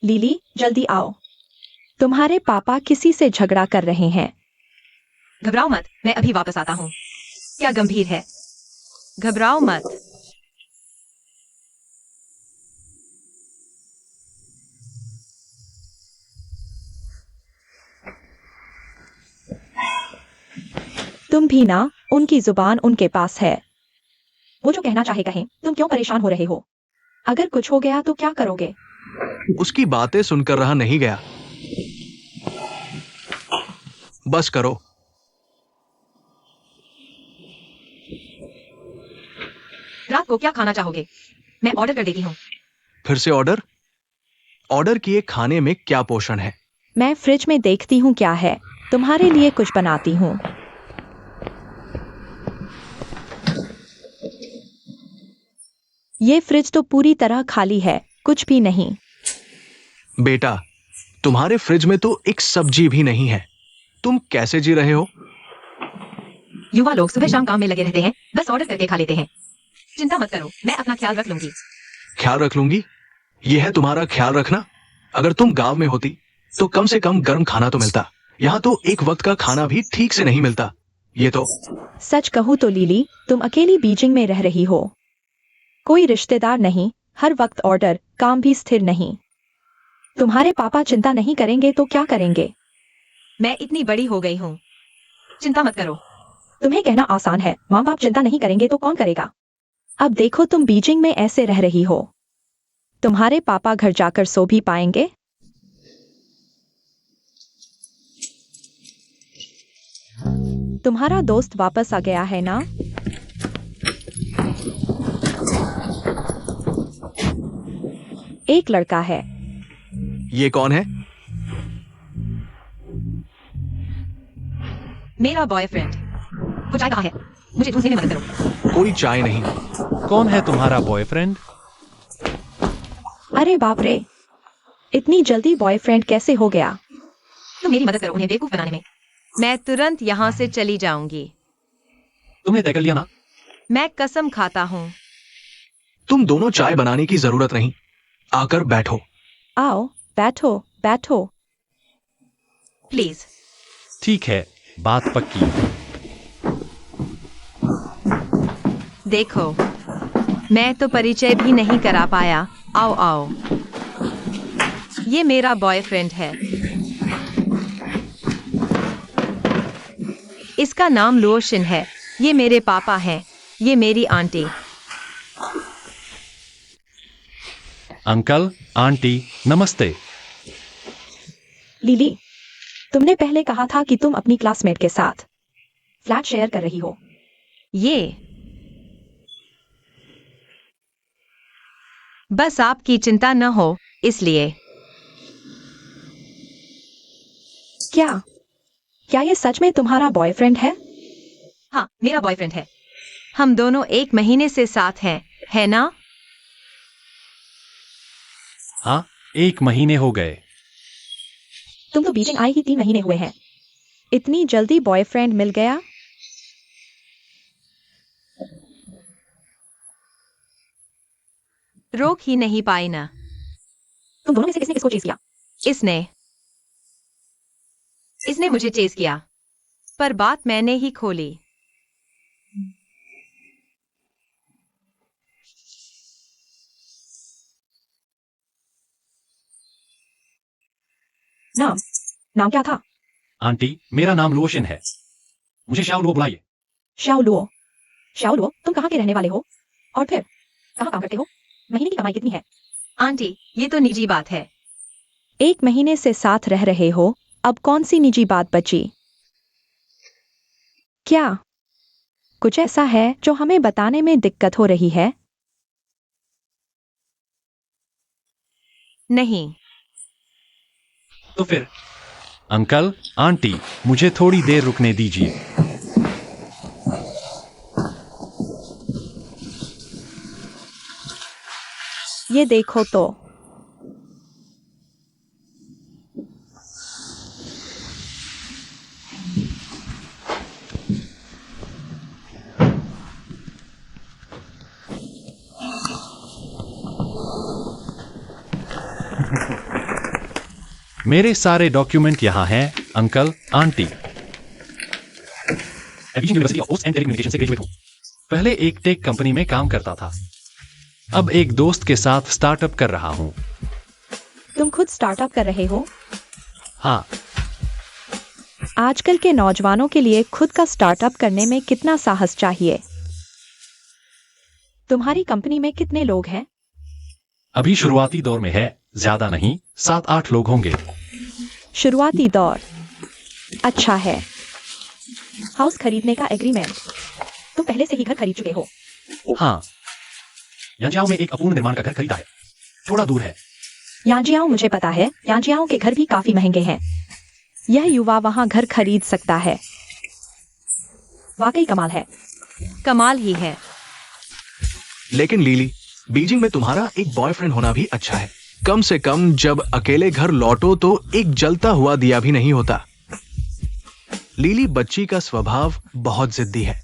लिली जल्दी आओ, तुम्हारे पापा किसी से झगड़ा कर रहे हैं। घबराओ मत, मैं अभी वापस आता हूँ। क्या गंभीर है? घबराओ मत। तुम भी ना, उनकी जुबान उनके पास है। वो जो कहना चाहे कहें, तुम क्यों परेशान हो रहे हो? अगर कुछ हो गया तो क्या करोगे? उसकी बातें सुनकर रहा नहीं गया। बस करो। रात को क्या खाना चाहोगे? मैं ऑर्डर कर देती हूँ। फिर से ऑर्डर? ऑर्डर किए खाने में क्या पोषण है? मैं फ्रिज में देखती हूँ क्या है, तुम्हारे लिए कुछ बनाती हूँ। ये फ्रिज तो पूरी तरह खाली है, कुछ भी नहीं। बेटा, तुम्हारे फ्रिज में तो एक सब्जी भी नहीं है। तुम कैसे जी रहे हो? युवा लोग सुबह शाम काम में लगे रहते हैं, बस ऑर्डर करके खा लेते हैं। चिंता मत करो, मैं अपना ख्याल रख लूंगी। ख्याल रख लूंगी? यह है तुम्हारा ख्याल रखना? अगर तुम गांव में होती तो कम से कम गर्म खाना तो मिलता। यहाँ तो एक वक्त का खाना भी ठीक से नहीं मिलता। ये तो सच कहूँ तो लिली, तुम अकेली बीजिंग में रह रही हो। कोई रिश्तेदार नहीं, हर वक्त ऑर्डर, काम भी स्थिर नहीं। तुम्हारे पापा चिंता नहीं करेंगे तो क्या करेंगे? मैं इतनी बड़ी हो गई हूँ, चिंता मत करो। तुम्हें कहना आसान है, माँ बाप चिंता नहीं करेंगे तो कौन करेगा? अब देखो तुम बीजिंग में ऐसे रह रही हो, तुम्हारे पापा घर जाकर सो भी पाएंगे? तुम्हारा दोस्त वापस आ गया है ना? एक लड़का है। ये कौन है? मेरा बॉयफ्रेंड। वो चाय कहाँ है? मुझे ढूंढने में मदद करो। कोई चाय नहीं। कौन है तुम्हारा बॉयफ्रेंड? अरे बाप रे, इतनी जल्दी बॉयफ्रेंड कैसे हो गया? तुम मेरी मदद करो उन्हें बेवकूफ बनाने में। मैं तुरंत यहाँ से चली जाऊंगी। तुमने तय कर लिया ना? मैं कसम खाता हूँ। तुम दोनों चाय बनाने की जरूरत नहीं। आकर बैठो। आओ बैठो बैठो। प्लीज। ठीक है, बात पक्की। देखो, मैं तो परिचय भी नहीं करा पाया। आओ आओ। ये मेरा बॉयफ्रेंड है। इसका नाम लुओशिन है। ये मेरे पापा हैं। ये मेरी आंटी। अंकल, आंटी, नमस्ते। लिली, तुमने पहले कहा था कि तुम अपनी क्लासमेट के साथ फ्लैट शेयर कर रही हो। ये बस आपकी चिंता न हो इसलिए। क्या ये सच में तुम्हारा बॉयफ्रेंड है? हाँ, मेरा बॉयफ्रेंड है। हम दोनों 1 महीने से साथ हैं, है ना? हाँ, 1 महीने हो गए। तुम तो बीजिंग आए ही 3 महीने हुए हैं, इतनी जल्दी बॉयफ्रेंड मिल गया? रोक ही नहीं पाई ना। तुम दोनों में से किसने किसको चेज किया? इसने मुझे चेज किया, पर बात मैंने ही खोली। नाम क्या था? आंटी, मेरा नाम लुओशिन है। मुझे शाओ लुओ बुलाइए। Shao Luo. तुम कहाँ के रहने वाले हो? और फिर कहाँ काम करते हो? महीने की कमाई कितनी है? आंटी ये तो निजी बात है। 1 महीने से साथ रह रहे हो, अब कौन सी निजी बात बची? क्या कुछ ऐसा है जो हमें बताने में दिक्कत हो रही है? नहीं। तो फिर अंकल आंटी, मुझे थोड़ी देर रुकने दीजिए। ये देखो तो। मेरे सारे डॉक्यूमेंट यहाँ हैं uncle aunty. University of post and telecommunication से ग्रेजुएट हूँ। पहले एक टेक कंपनी में काम करता था, अब एक दोस्त के साथ स्टार्टअप कर रहा हूँ। तुम खुद स्टार्टअप कर रहे हो? हाँ, आजकल के नौजवानों के लिए खुद का स्टार्टअप करने में कितना साहस चाहिए? तुम्हारी कंपनी में कितने लोग हैं? अभी शुरुआती दौर में है, ज्यादा नहीं, 7-8 लोग होंगे। शुरुआती दौर अच्छा है। हाउस खरीदने का एग्रीमेंट, तुम पहले से ही घर खरीद चुके हो? हाँ, यांजियाओ में एक अपूर्ण निर्माण का घर खरीदा है, थोड़ा दूर है। यांजियाओ मुझे पता है, यांजियाओ के घर भी काफी महंगे हैं। यह युवा वहां घर खरीद सकता है। वाकई कमाल है। कमाल ही है। लेकिन लीली, बीजिंग में तुम्हारा एक बॉयफ्रेंड होना भी अच्छा है। कम से कम जब अकेले घर लौटो तो एक जलता हुआ दिया भी नहीं होता। लीली बच्ची का स्वभाव बहुत जिद्दी है।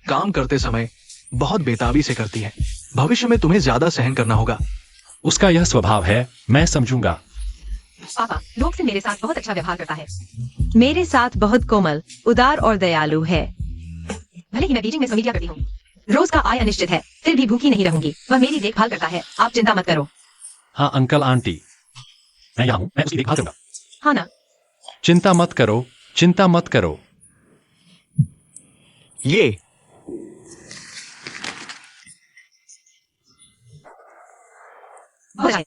काम करते समय बहुत बेताबी से करती है। भविष्य में तुम्हें ज्यादा सहन करना होगा। उसका यह स्वभाव है, मैं समझूंगा। पापा लोग से मेरे साथ बहुत अच्छा व्यवहार करता है। मेरे साथ बहुत कोमल, उदार और दयालु है। भले ही मैं बीजिंग में समीक्षा करती हूँ, रोज का आय अनिश्चित है, फिर भी भूखी नहीं रहूंगी। वह मेरी देखभाल करता है, आप चिंता मत करो। हाँ अंकल आंटी, मैं यहाँ हूँ, मैं उसकी देखभाल करूंगा। हाँ ना? चिंता मत करो, चिंता मत करो। ये हो जाए।